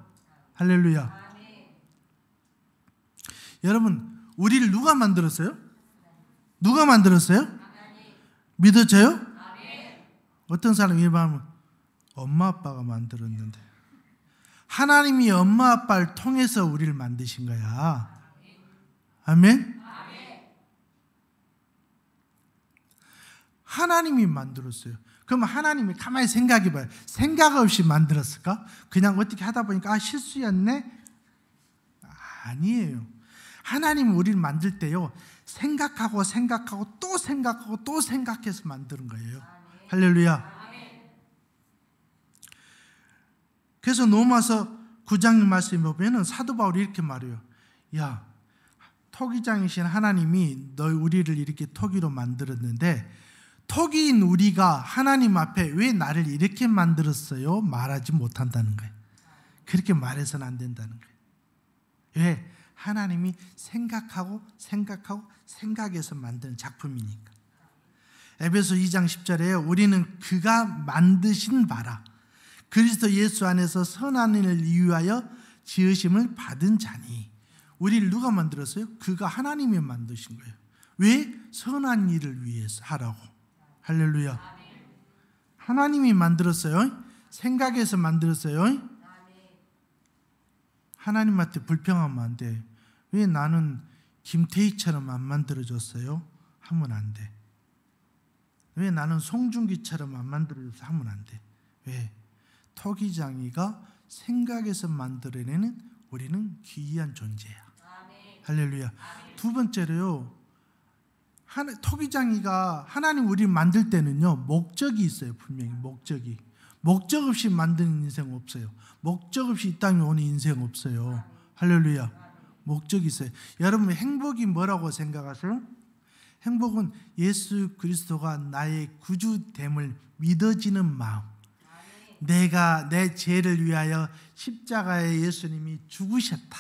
할렐루야. 여러분, 우리를 누가 만들었어요? 누가 만들었어요? 믿어져요? 어떤 사람이 일반하면 엄마 아빠가 만들었는데 하나님이 엄마 아빠를 통해서 우리를 만드신 거야. 아멘? 하나님이 만들었어요. 그럼 하나님이 가만히 생각해봐요. 생각 없이 만들었을까? 그냥 어떻게 하다 보니까 실수였네? 아니에요. 하나님이 우리를 만들 때요, 생각하고 또 생각하고 또 생각해서 만드는 거예요. 할렐루야. 그래서 로마서 9장 말씀에 보면 사도 바울이 이렇게 말해요. 야, 토기장이신 하나님이 우리를 이렇게 토기로 만들었는데 토기인 우리가 하나님 앞에 왜 나를 이렇게 만들었어요? 말하지 못한다는 거예요. 그렇게 말해서는 안 된다는 거예요. 왜? 하나님이 생각해서 만든 작품이니까. 에베소 2장 10절에 우리는 그가 만드신 바라 그리스도 예수 안에서 선한 일을 위하여 지으심을 받은 자니. 우리를 누가 만들었어요? 그가 하나님이 만드신 거예요. 왜? 선한 일을 위해서 하라고. 할렐루야. 하나님이 만들었어요. 생각해서 만들었어요. 하나님한테 불평하면 안 돼. 왜 나는 김태희처럼 안 만들어졌어요? 하면 안 돼. 왜 나는 송중기처럼 안 만들어져서 하면 안 돼. 왜? 토기장이가 생각해서 만들어내는 우리는 귀한 존재야. 할렐루야. 두 번째로요, 토기장이가 하나님 우리를 만들 때는요, 목적이 있어요. 분명히 목적이. 목적 없이 만드는 인생 없어요. 목적 없이 이 땅에 오는 인생 없어요. 할렐루야. 목적이 있어요. 여러분, 행복이 뭐라고 생각하세요? 행복은 예수 그리스도가 나의 구주됨을 믿어지는 마음. 내가 내 죄를 위하여 십자가에 예수님이 죽으셨다.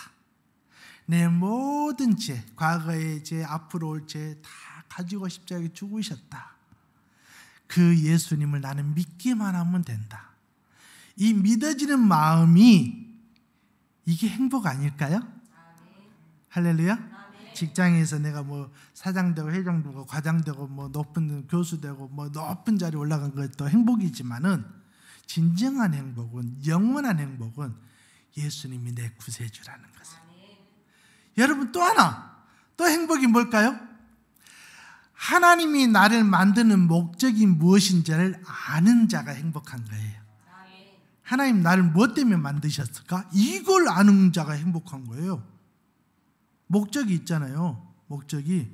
내 모든 죄, 과거의 죄, 앞으로 올 죄 다 가지고 십자가에 죽으셨다. 그 예수님을 나는 믿기만 하면 된다. 이 믿어지는 마음이 이게 행복 아닐까요? 할렐루야. 직장에서 내가 뭐 사장 되고 회장 되고 과장 되고 뭐 높은 교수 되고 뭐 높은 자리에 올라간 것도 행복이지만은 진정한 행복은, 영원한 행복은 예수님이 내 구세주라는 것을. 여러분, 또 하나, 또 행복이 뭘까요? 하나님이 나를 만드는 목적이 무엇인지를 아는 자가 행복한 거예요. 하나님 나를 무엇 때문에 만드셨을까? 이걸 아는 자가 행복한 거예요. 목적이 있잖아요. 목적이.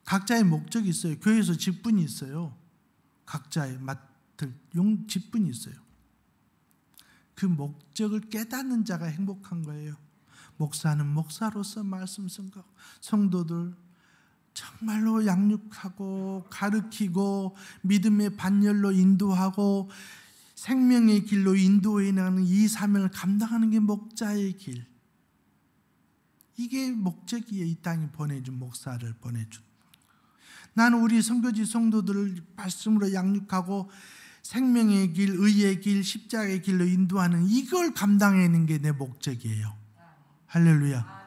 각자의 목적이 있어요. 교회에서 직분이 있어요. 각자의 맡을 직분이 있어요. 그 목적을 깨닫는 자가 행복한 거예요. 목사는 목사로서 말씀 선거하고 성도들 정말로 양육하고 가르치고 믿음의 반열로 인도하고 생명의 길로 인도해 나가는 이 사명을 감당하는 게 목자의 길. 이게 목적이에요. 이 땅에 보내준 목사를 보내준. 나는 우리 선교지 성도들을 말씀으로 양육하고 생명의 길, 의의 길, 십자가의 길로 인도하는 이걸 감당하는 게 내 목적이에요. 할렐루야.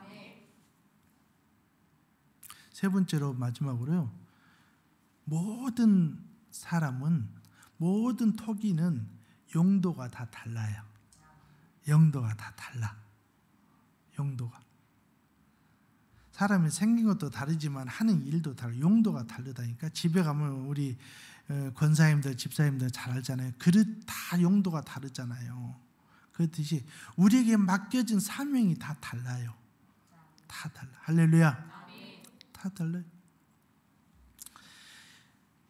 세 번째로 마지막으로요. 모든 사람은, 모든 토기는 용도가 다 달라요. 용도가 다 달라. 용도가. 사람이 생긴 것도 다르지만 하는 일도 다르고 용도가 다르다니까. 집에 가면 우리 권사님들, 집사님들 잘 알잖아요. 그릇 다 용도가 다르잖아요. 그렇듯이 우리에게 맡겨진 사명이 다 달라요. 다 달라. 할렐루야. 다 달라요.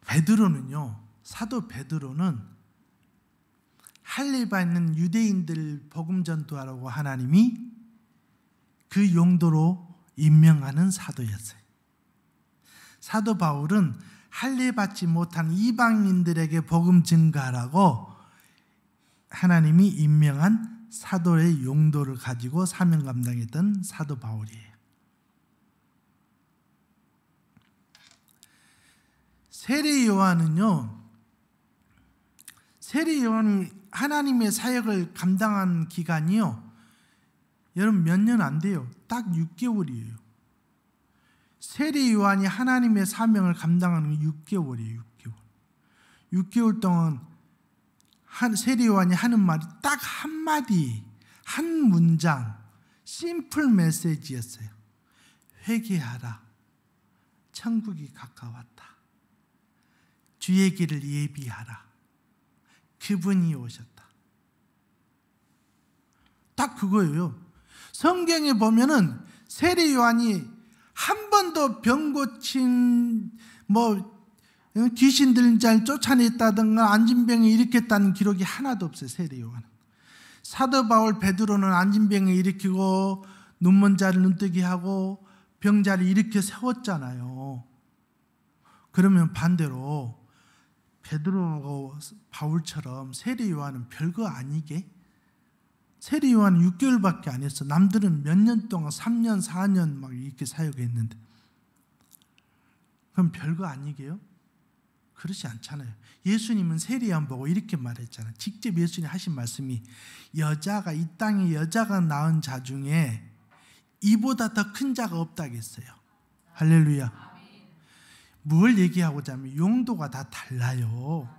베드로는요, 사도 베드로는 할례받는 유대인들 복음 전도하라고 하나님이 그 용도로 임명하는 사도였어요. 사도 바울은 할례받지 못한 이방인들에게 복음 증가하라고 하나님이 임명한 사도의 용도를 가지고 사명 감당했던 사도 바울이에요. 세례 요한은요, 세례 요한이 하나님의 사역을 감당한 기간이요, 여러분 몇 년 안 돼요. 딱 6개월이에요. 세례 요한이 하나님의 사명을 감당하는 게 6개월이에요. 6개월. 6개월 동안 세례 요한이 하는 말이 딱 한마디, 한 문장, 심플 메시지였어요. 회개하라. 천국이 가까웠다. 주의 길을 예비하라. 그분이 오셨다. 딱 그거예요. 성경에 보면은 세례 요한이 한 번도 병 고친 귀신 들린 자를 쫓아냈다든가 안진병을 일으켰다는 기록이 하나도 없어요. 세례 요한은. 사도 바울 베드로는 안진병을 일으키고 눈먼 자를 눈뜨게 하고 병자를 일으켜 세웠잖아요. 그러면 반대로 베드로하고 바울처럼 세례 요한은 별거 아니게, 세례 요한은 6개월밖에 안 했어. 남들은 몇 년 동안 3년, 4년 막 이렇게 사역했는데, 그럼 별거 아니게요? 그렇지 않잖아요. 예수님은 세례 요한 보고 이렇게 말했잖아요. 직접 예수님이 하신 말씀이, 여자가, 이 땅에 여자가 낳은 자 중에 이보다 더 큰 자가 없다겠어요. 할렐루야. 뭘 얘기하고자 하면 용도가 다 달라요.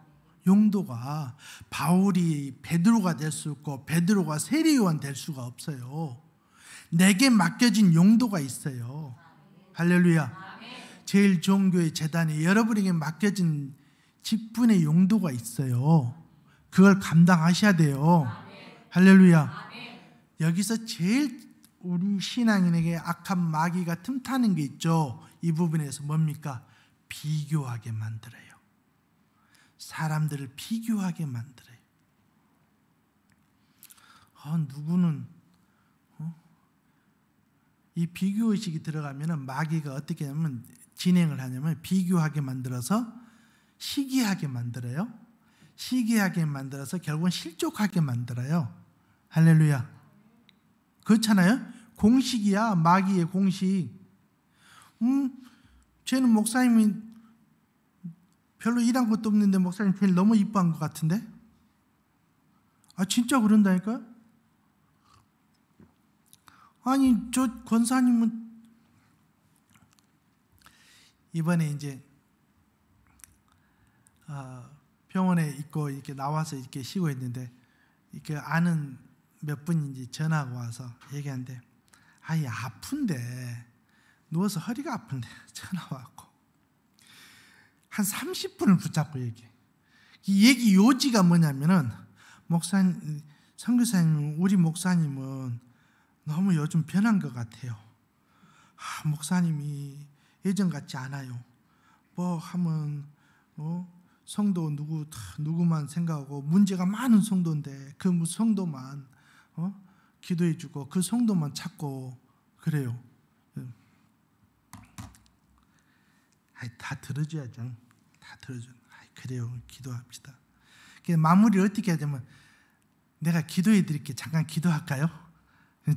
용도가. 바울이 베드로가 될 수 없고 베드로가 세례 요한 될 수가 없어요. 내게 맡겨진 용도가 있어요. 할렐루야. 제일 좋은 교회 재단에 여러분에게 맡겨진 직분의 용도가 있어요. 그걸 감당하셔야 돼요. 할렐루야. 여기서 제일 우리 신앙인에게 악한 마귀가 틈타는 게 있죠. 이 부분에서 뭡니까? 비교하게 만들어요. 사람들을 비교하게 만들어요. 누구는 이 비교의식이 들어가면 마귀가 어떻게 하면 진행을 하냐면 비교하게 만들어서 시기하게 만들어요. 시기하게 만들어서 결국은 실족하게 만들어요. 할렐루야. 그렇잖아요. 공식이야. 마귀의 공식. 쟤는 목사님이 별로 일한 것도 없는데 목사님 쟤를 너무 이뻐한 것 같은데? 아, 진짜 그런다니까요? 아니, 저 권사님은 이번에 이제 병원에 있고 이렇게 나와서 이렇게 쉬고 있는데, 이렇게 아는 몇 분인지 전화가 와서 얘기하는데, 아이 아픈데, 누워서 허리가 아픈데 전화 왔고 한 30분을 붙잡고 얘기해. 이 얘기 요지가 뭐냐면은, 목사님, 선교사님, 우리 목사님은 너무 요즘 변한 것 같아요. 목사님이 예전 같지 않아요. 뭐 하면 성도 누구만 생각하고 문제가 많은 성도인데 그 성도만 기도해주고 그 성도만 찾고 그래요. 다 들어줘야죠. 다 들어줘. 그래요. 기도합시다. 마무리를 어떻게 하자면 내가 기도해 드릴게. 잠깐 기도할까요?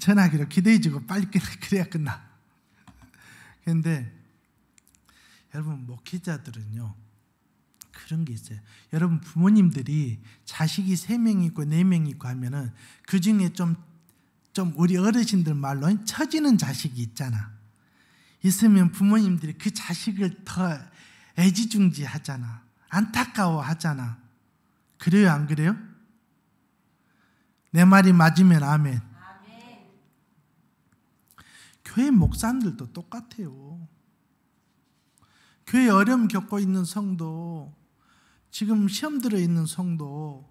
전화기로 기도해 주고 빨리 그래야 끝나. 그런데 여러분 목회자들은요 그런 게 있어요. 여러분 부모님들이 자식이 3명 있고 4명 있고 하면은 그 중에 좀 우리 어르신들 말로 처지는 자식이 있잖아. 있으면 부모님들이 그 자식을 더 애지중지하잖아. 안타까워하잖아. 그래요, 안 그래요? 내 말이 맞으면 아멘. 교회 목사님들도 똑같아요. 교회 어려움 겪고 있는 성도, 지금 시험 들어 있는 성도,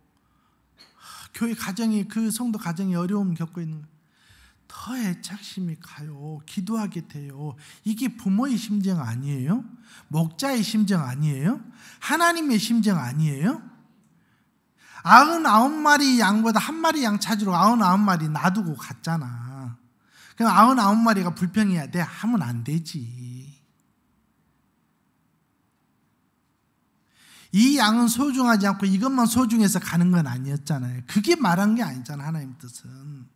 교회 가정이 그 성도 가정이 어려움 겪고 있는 더 애착심이 가요. 기도하게 돼요. 이게 부모의 심정 아니에요? 목자의 심정 아니에요? 하나님의 심정 아니에요? 99마리 양보다 1마리 양 찾으러 99마리 놔두고 갔잖아. 그럼 99마리가 불평해야 돼? 하면 안 되지. 이 양은 소중하지 않고 이것만 소중해서 가는 건 아니었잖아요. 그게 말한 게 아니잖아. 하나님 뜻은.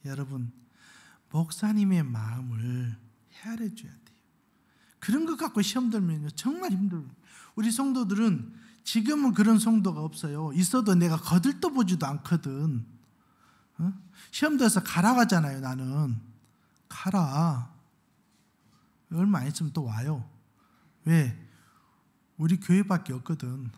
여러분 목사님의 마음을 헤아려줘야 돼요. 그런 것 갖고 시험 들면요 정말 힘들어요. 우리 성도들은 지금은 그런 성도가 없어요. 있어도 내가 거들떠보지도 않거든. 시험 들어서 가라고 하잖아요. 나는 가라. 얼마 안 있으면 또 와요. 왜? 우리 교회밖에 없거든.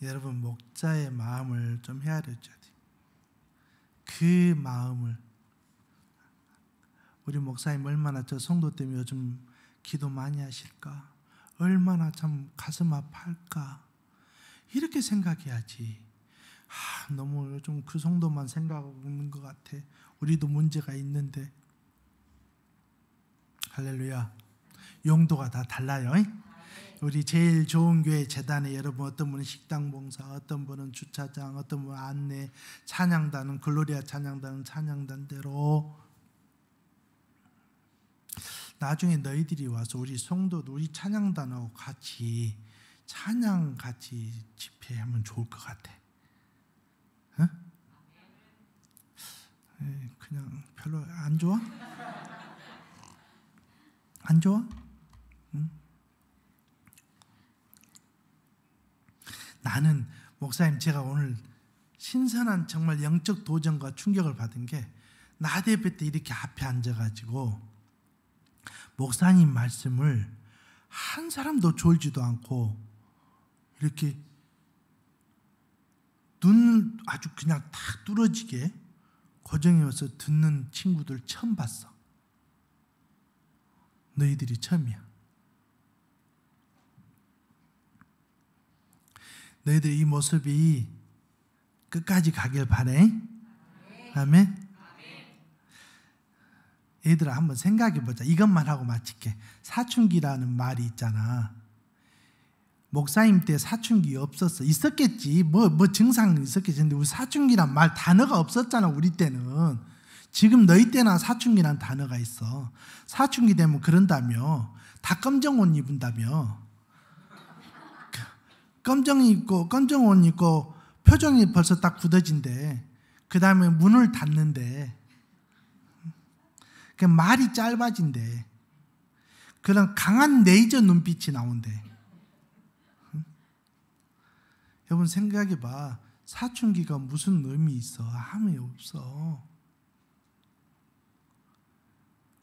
여러분 목자의 마음을 좀 헤아려줘야 돼요. 그 마음을. 우리 목사님 얼마나 저 성도 때문에 요즘 기도 많이 하실까? 얼마나 참 가슴 아파할까? 이렇게 생각해야지. 너무 요즘 그 성도만 생각하고 있는 것 같아. 우리도 문제가 있는데. 할렐루야. 용도가 다 달라요. 우리 제일 좋은 교회 재단에 여러분 어떤 분은 식당 봉사, 어떤 분은 주차장, 어떤 분은 안내, 찬양단은 글로리아 찬양단은 찬양단대로. 나중에 너희들이 와서 우리 성도도 우리 찬양단하고 같이 찬양 같이 집회하면 좋을 것 같아. 어? 그냥 별로 안 좋아? 안 좋아? 응? 나는 목사님 제가 오늘 신선한 정말 영적 도전과 충격을 받은 게 나대배 때 이렇게 앞에 앉아가지고 목사님 말씀을 한 사람도 졸지도 않고 이렇게 눈 아주 그냥 탁 뚫어지게 고정해서 듣는 친구들 처음 봤어. 너희들이 처음이야. 너희들 이 모습이 끝까지 가길 바래. 아멘. 얘들아 한번 생각해보자. 이것만 하고 마칠게. 사춘기라는 말이 있잖아. 목사님 때 사춘기 없었어. 있었겠지. 뭐 증상은 있었겠지. 근데 우리 사춘기란 말 단어가 없었잖아. 우리 때는. 지금 너희 때나 사춘기란 단어가 있어. 사춘기 되면 그런다며. 다 검정 옷 입은다며. 검정 옷 입고 표정이 벌써 딱 굳어진대. 그 다음에 문을 닫는데. 그 말이 짧아진대. 그런 강한 레이저 눈빛이 나온대. 여러분 생각해봐. 사춘기가 무슨 의미 있어? 아무 없어.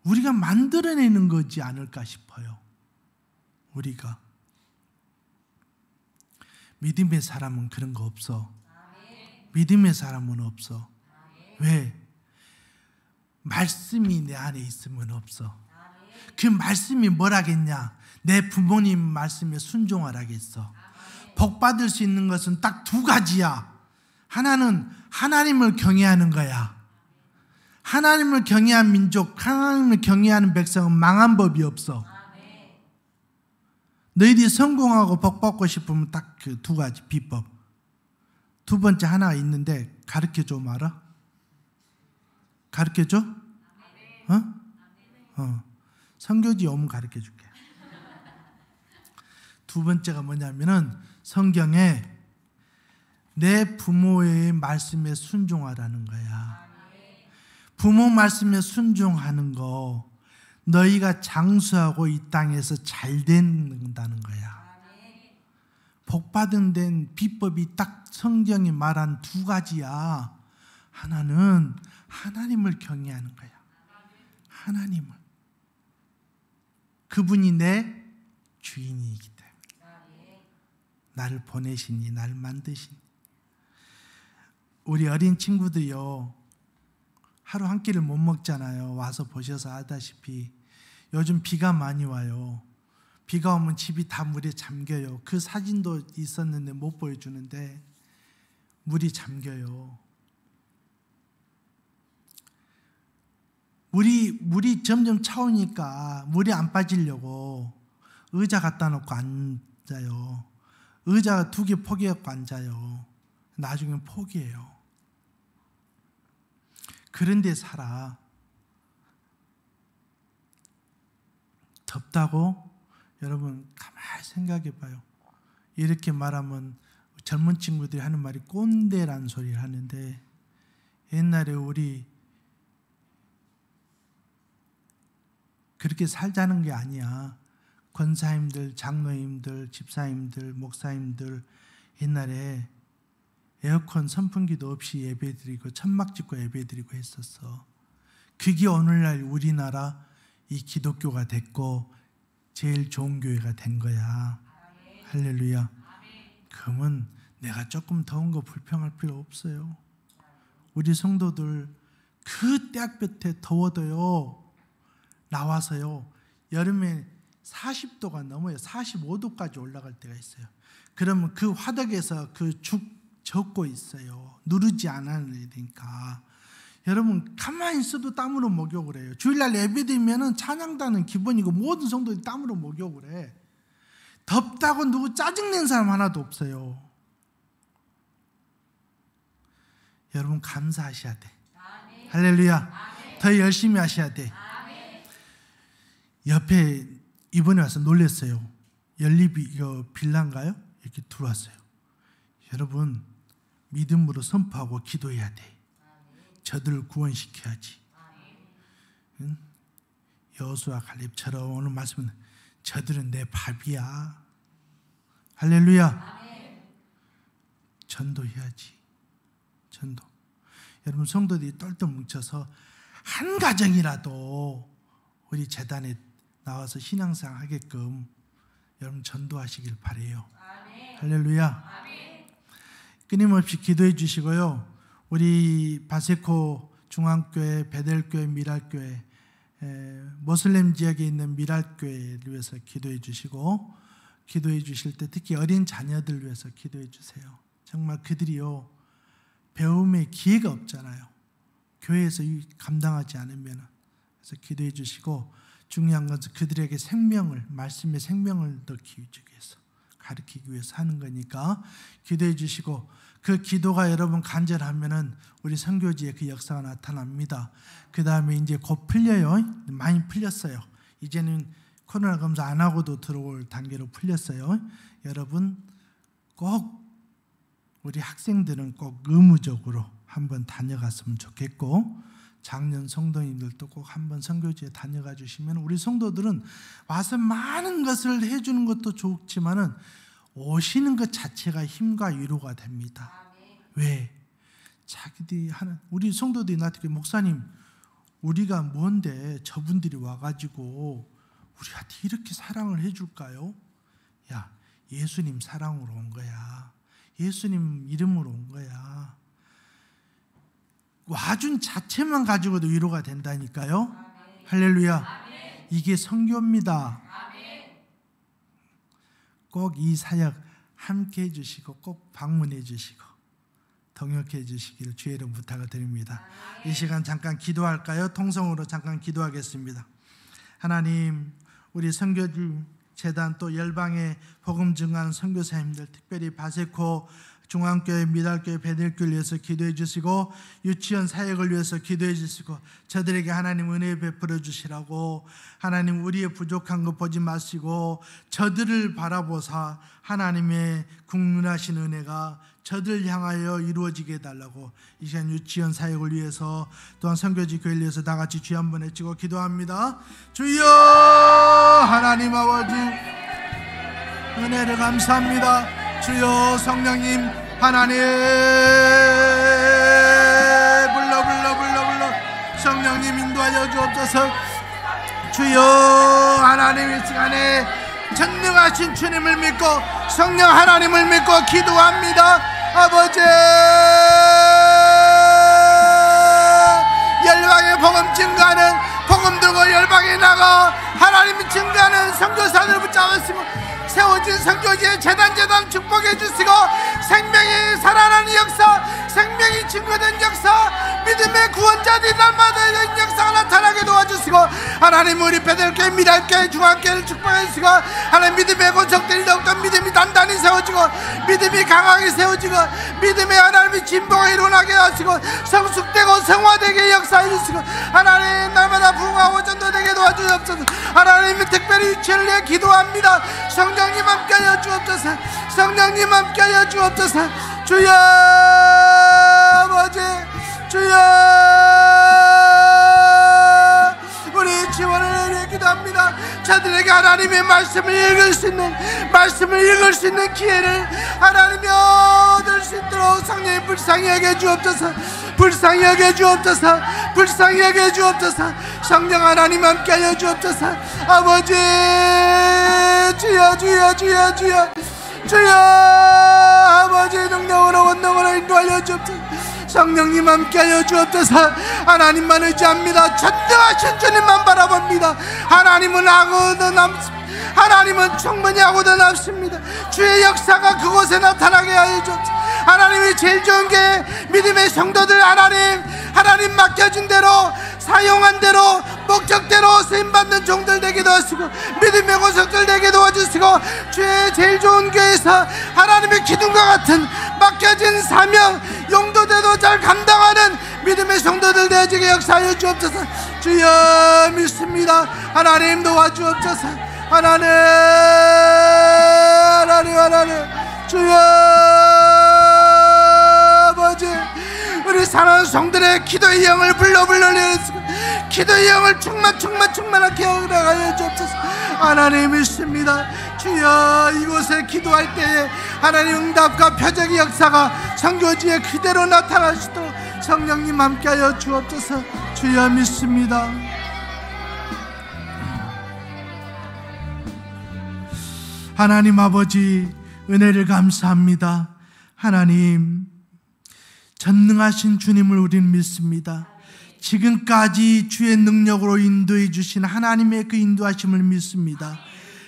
우리가 만들어내는 거지 않을까 싶어요. 우리가. 믿음의 사람은 그런 거 없어. 믿음의 사람은 없어. 왜? 말씀이 내 안에 있으면 없어. 그 말씀이 뭐라겠냐? 내 부모님 말씀에 순종하라겠어. 복 받을 수 있는 것은 딱 2가지야. 하나는 하나님을 경외하는 거야. 하나님을 경외한 민족, 하나님을 경외하는 백성은 망한 법이 없어. 너희들이 성공하고 복받고 싶으면 딱 그 두 가지 비법. 두 번째 하나가 있는데 가르쳐줘 말아. 가르쳐줘? 선교지 오면 가르쳐줄게. 두 번째가 뭐냐면은 성경에 내 부모의 말씀에 순종하라는 거야. 부모 말씀에 순종하는 거 너희가 장수하고 이 땅에서 잘 된다는 거야. 복받은 데는 비법이 딱 성경이 말한 두 가지야. 하나는 하나님을 경외하는 거야. 하나님을. 그분이 내 주인이기 때문에. 나를 보내시니, 나를 만드시니. 우리 어린 친구들이요, 하루 한 끼를 못 먹잖아요. 와서 보셔서 알다시피 요즘 비가 많이 와요. 비가 오면 집이 다 물에 잠겨요. 그 사진도 있었는데 못 보여주는데 물이 잠겨요. 물이 점점 차오니까 물이 안 빠지려고 의자 갖다 놓고 앉아요. 의자가 2개 포기해갖고 앉아요. 나중엔 포기해요. 그런데 살아. 덥다고? 여러분 가만히 생각해 봐요. 이렇게 말하면 젊은 친구들이 하는 말이 꼰대란 소리를 하는데, 옛날에 우리 그렇게 살자는 게 아니야. 권사님들, 장로님들, 집사님들, 목사님들 옛날에 에어컨 선풍기도 없이 예배드리고 천막 짓고 예배드리고 했었어. 그게 오늘날 우리나라 이 기독교가 됐고 제일 좋은 교회가 된 거야. 할렐루야. 그러면 내가 조금 더운 거 불평할 필요 없어요. 우리 성도들 그 떼약볕에 더워도요, 나와서요, 여름에 40도가 넘어요. 45도까지 올라갈 때가 있어요. 그러면 그 화덕에서 그 죽 젖고 있어요. 누르지 않아야 되니까. 여러분 가만히 있어도 땀으로 목욕을 해요. 주일날 예배드리면 찬양단은 기본이고 모든 성도들이 땀으로 목욕을 해. 덥다고 누구 짜증낸 사람 하나도 없어요. 여러분 감사하셔야 돼. 아멘. 할렐루야. 아멘. 더 열심히 하셔야 돼. 아멘. 옆에 이번에 와서 놀랐어요. 연립이 이거 빌라인가요? 이렇게 들어왔어요. 여러분 믿음으로 선포하고 기도해야 돼. 저들을 구원시켜야지. 응? 여호수아 갈렙처럼 오늘 말씀은 저들은 내 밥이야. 할렐루야. 전도해야지. 전도. 여러분 성도들이 똘똘 뭉쳐서 한 가정이라도 우리 재단에 나와서 신앙생활 하게끔 여러분 전도하시길 바라요. 할렐루야. 끊임없이 기도해 주시고요. 우리 바세코 중앙교회, 베델교회, 미랄교회, 모슬렘 지역에 있는 미랄교회를 위해서 기도해 주시고, 기도해 주실 때 특히 어린 자녀들 위해서 기도해 주세요. 정말 그들이요, 배움의 기회가 없잖아요. 교회에서 감당하지 않으면. 그래서 기도해 주시고, 중요한 것은 그들에게 생명을, 말씀의 생명을 더 기우기 위해서, 가르치기 위해서 하는 거니까 기도해 주시고, 그 기도가 여러분 간절하면은 우리 선교지에 그 역사가 나타납니다. 그 다음에 이제 곧 풀려요. 많이 풀렸어요. 이제는 코로나 검사 안 하고도 들어올 단계로 풀렸어요. 여러분 꼭 우리 학생들은 꼭 의무적으로 한번 다녀갔으면 좋겠고, 작년 성도님들도 꼭 한번 선교지에 다녀가 주시면 우리 성도들은 와서 많은 것을 해주는 것도 좋지만은 오시는 것 자체가 힘과 위로가 됩니다. 왜? 자기들이 하는, 우리 성도들이 나한테 목사님 우리가 뭔데 저분들이 와가지고 우리한테 이렇게 사랑을 해줄까요? 야, 예수님 사랑으로 온 거야. 예수님 이름으로 온 거야. 와준 자체만 가지고도 위로가 된다니까요. 아멘. 할렐루야. 아멘. 이게 선교입니다. 꼭 이 사역 함께 해주시고 꼭 방문해 주시고 동역해 주시기를 주의 이름 부탁을 드립니다. 이 시간 잠깐 기도할까요? 통성으로 잠깐 기도하겠습니다. 하나님, 우리 선교지 재단 또 열방의 복음 증거하는 선교사님들, 특별히 바세코 중앙교회, 미달교회, 베들교를 위해서 기도해 주시고 유치원 사역을 위해서 기도해 주시고 저들에게 하나님 은혜 베풀어 주시라고, 하나님 우리의 부족한 것 보지 마시고 저들을 바라보사 하나님의 국문하신 은혜가 저들 향하여 이루어지게 해달라고 이 시간 유치원 사역을 위해서 또한 선교지 교회를 위해서 다 같이 주여 한번 외치고 기도합니다. 주여 하나님 아버지 은혜를 감사합니다. 주여 성령님 하나님 불러 성령님 인도하여 주옵소서. 주여 하나님 이 시간에 전능하신 주님을 믿고 성령 하나님을 믿고 기도합니다. 아버지 열방의 복음 증가하는 복음 들고 열방에 나가 하나님이 증가하는 선교사들을 붙잡으시고 세워진 선교지의 재단 축복해 주시고 생명이 살아나는 역사, 생명이 증거된 역사, 믿음의 구원자들이 날마다 이런 역사가 나타나게 도와주시고 하나님 우리 베들교회, 미랄교회, 중앙교회를 축복해 주시고 하나님 믿음의 권속들이 더욱더 믿음이 단단히 세워지고 믿음이 강하게 세워지고 믿음의 하나님이 진보가 일어나게 하시고 성숙되고 성화되게 역사해 주시고 하나님 날마다 부흥하고 전도되게 도와주옵소서. 하나님 특별히 유치원을 위해 기도합니다. 성령님 함께하여 주옵소서. 성령님 함께하여 주옵소서. 주여 아버지 주여 우리 지원을 위해 기도합니다. 저들에게 하나님의 말씀을 읽을 수 있는 기회를 하나님이 얻을 수 있도록 성령님 불쌍히 여겨 주옵소서. 불쌍히 여겨 주옵소서. 불쌍히 여겨 주옵소서. 성령 하나님 함께하여 주옵소서. 아버지 주여 아버지 능력으로 원능으로 인도하여 주옵소서. 성령님 함께하여 주옵소서. 하나님만 의지합니다. 전능하신 주님만 바라봅니다. 하나님은 하고도 남습니다. 하나님은 충분히 하고도 남습니다. 주의 역사가 그곳에 나타나게 하여 주옵소서. 하나님이 제일 좋은 게 믿음의 성도들 하나님 맡겨준 대로 사용한 대로 목적대로 쓰임받는 종들 되게 도와주시고 믿음의 권속들 되게 도와주시고 주의 제일 좋은 교회에서 하나님의 기둥과 같은 맡겨진 사명 용도대로 잘 감당하는 믿음의 성도들 되어지게 역사하여 주옵소서. 주여 믿습니다. 하나님 도와주옵소서. 하나님 주여 아버지 우리 사랑하는 성들의 기도의 영을 불러 기도의 영을 충만하게 하여 주옵소서. 하나님 믿습니다. 주여 이곳에 기도할 때에 하나님 응답과 표적의 역사가 선교지에 그대로 나타날 수 있도록 성령님 함께하여 주옵소서. 주여 믿습니다. 하나님 아버지 은혜를 감사합니다. 하나님 전능하신 주님을 우리는 믿습니다. 지금까지 주의 능력으로 인도해 주신 하나님의 그 인도하심을 믿습니다.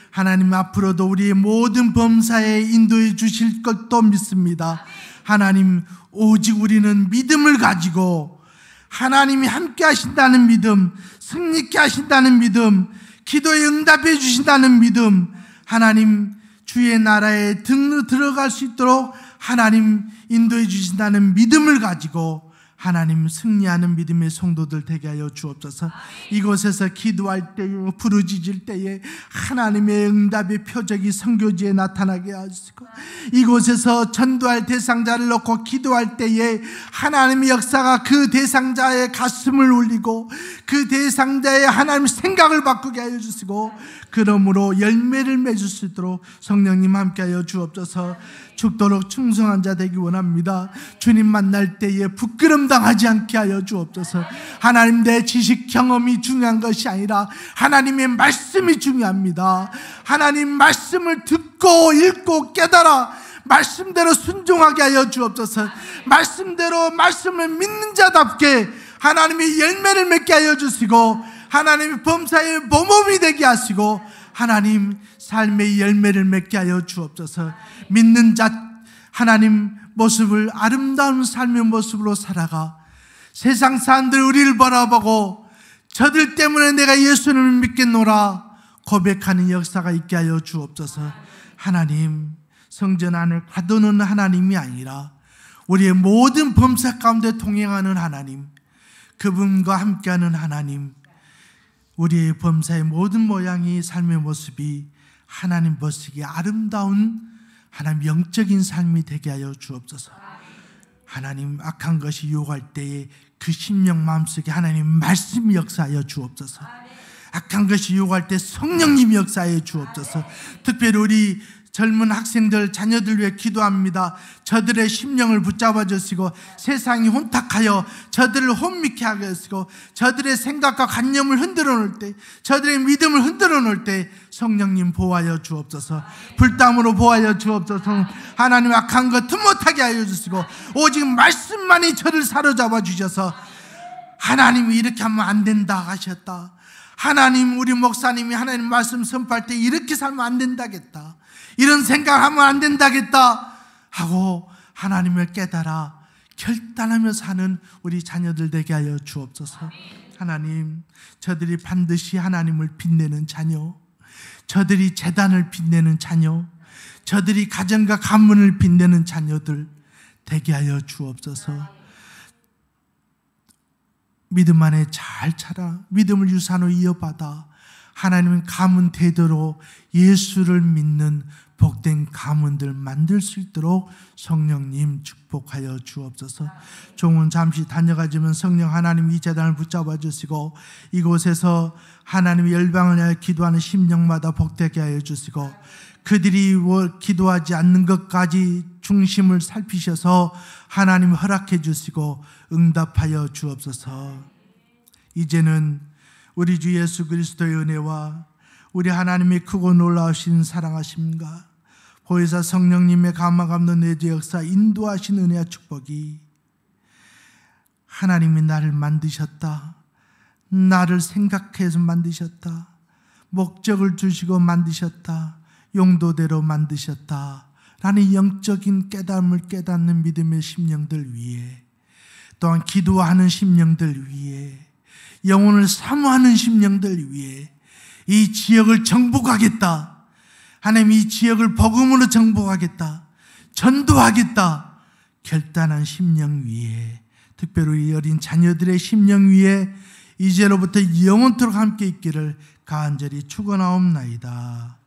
하나님 앞으로도 우리의 모든 범사에 인도해 주실 것도 믿습니다. 하나님 오직 우리는 믿음을 가지고 하나님이 함께 하신다는 믿음, 승리케 하신다는 믿음, 기도에 응답해 주신다는 믿음, 하나님 주의 나라에 들어갈 수 있도록 하나님 인도해 주신다는 믿음을 가지고 하나님 승리하는 믿음의 성도들 되게 하여 주옵소서. 이곳에서 기도할 때에 부르짖을 때에 하나님의 응답의 표적이 선교지에 나타나게 하시고 이곳에서 전도할 대상자를 놓고 기도할 때에 하나님의 역사가 그 대상자의 가슴을 울리고 그 대상자의 하나님의 생각을 바꾸게 하여 주시고 그러므로 열매를 맺을 수 있도록 성령님 함께하여 주옵소서. 죽도록 충성한 자 되기 원합니다. 주님 만날 때에 부끄럼 당하지 않게 하여 주옵소서. 하나님 내 지식 경험이 중요한 것이 아니라 하나님의 말씀이 중요합니다. 하나님 말씀을 듣고 읽고 깨달아 말씀대로 순종하게 하여 주옵소서. 말씀대로 말씀을 믿는 자답게 하나님의 열매를 맺게 하여 주시고 하나님의 범사의 모범이 되게 하시고 하나님 삶의 열매를 맺게 하여 주옵소서. 믿는 자 하나님 모습을, 아름다운 삶의 모습으로 살아가 세상 사람들 우리를 바라보고 저들 때문에 내가 예수님을 믿겠노라 고백하는 역사가 있게 하여 주옵소서. 하나님, 성전 안에 가두는 하나님이 아니라 우리의 모든 범사 가운데 동행하는 하나님, 그분과 함께하는 하나님, 우리의 범사의 모든 모양이, 삶의 모습이 하나님 보시기에 아름다운 하나님 영적인 삶이 되게 하여 주옵소서. 하나님, 악한 것이 유혹할 때에 그 심령 마음속에 하나님 말씀이 역사하여 주옵소서. 악한 것이 유혹할 때 성령님이 역사하여 주옵소서. 특별히 우리 젊은 학생들, 자녀들 위해 기도합니다. 저들의 심령을 붙잡아 주시고 세상이 혼탁하여 저들을 혼미케 하시고 저들의 생각과 관념을 흔들어 놓을 때, 저들의 믿음을 흔들어 놓을 때 성령님 보호하여 주옵소서. 불담으로 보호하여 주옵소서. 하나님, 악한 것 틈못하게 하여 주시고 오직 말씀만이 저를 사로잡아 주셔서 하나님이 이렇게 하면 안 된다 하셨다. 하나님, 우리 목사님이 하나님 말씀 선포할 때 이렇게 살면 안 된다겠다, 이런 생각하면 안 된다겠다 하고 하나님을 깨달아 결단하며 사는 우리 자녀들 되게 하여 주옵소서. 하나님, 저들이 반드시 하나님을 빛내는 자녀, 저들이 재단을 빛내는 자녀, 저들이 가정과 가문을 빛내는 자녀들 되게 하여 주옵소서. 믿음 안에 잘 자라 믿음을 유산으로 이어받아 하나님은 가문 대대로 예수를 믿는 복된 가문들 만들 수 있도록 성령님 축복하여 주옵소서. 종은 잠시 다녀가지만 성령 하나님 이 재단을 붙잡아 주시고 이곳에서 하나님의 열방을 위하여 기도하는 심령마다 복되게 하여 주시고 그들이 기도하지 않는 것까지 중심을 살피셔서 하나님 허락해 주시고 응답하여 주옵소서. 이제는 우리 주 예수 그리스도의 은혜와 우리 하나님의 크고 놀라우신 사랑하심과 보혜사 성령님의 감화 감동 내주 역사 인도하신 은혜와 축복이, 하나님이 나를 만드셨다, 나를 생각해서 만드셨다, 목적을 주시고 만드셨다, 용도대로 만드셨다 라는 영적인 깨달음을 깨닫는 믿음의 심령들 위에, 또한 기도하는 심령들 위에, 영혼을 사모하는 심령들 위에 이 지역을 정복하겠다, 하나님 이 지역을 복음으로 정복하겠다, 전도하겠다 결단한 심령 위에, 특별히 어린 자녀들의 심령 위에 이제로부터 영원토록 함께 있기를 간절히 축원하옵나이다.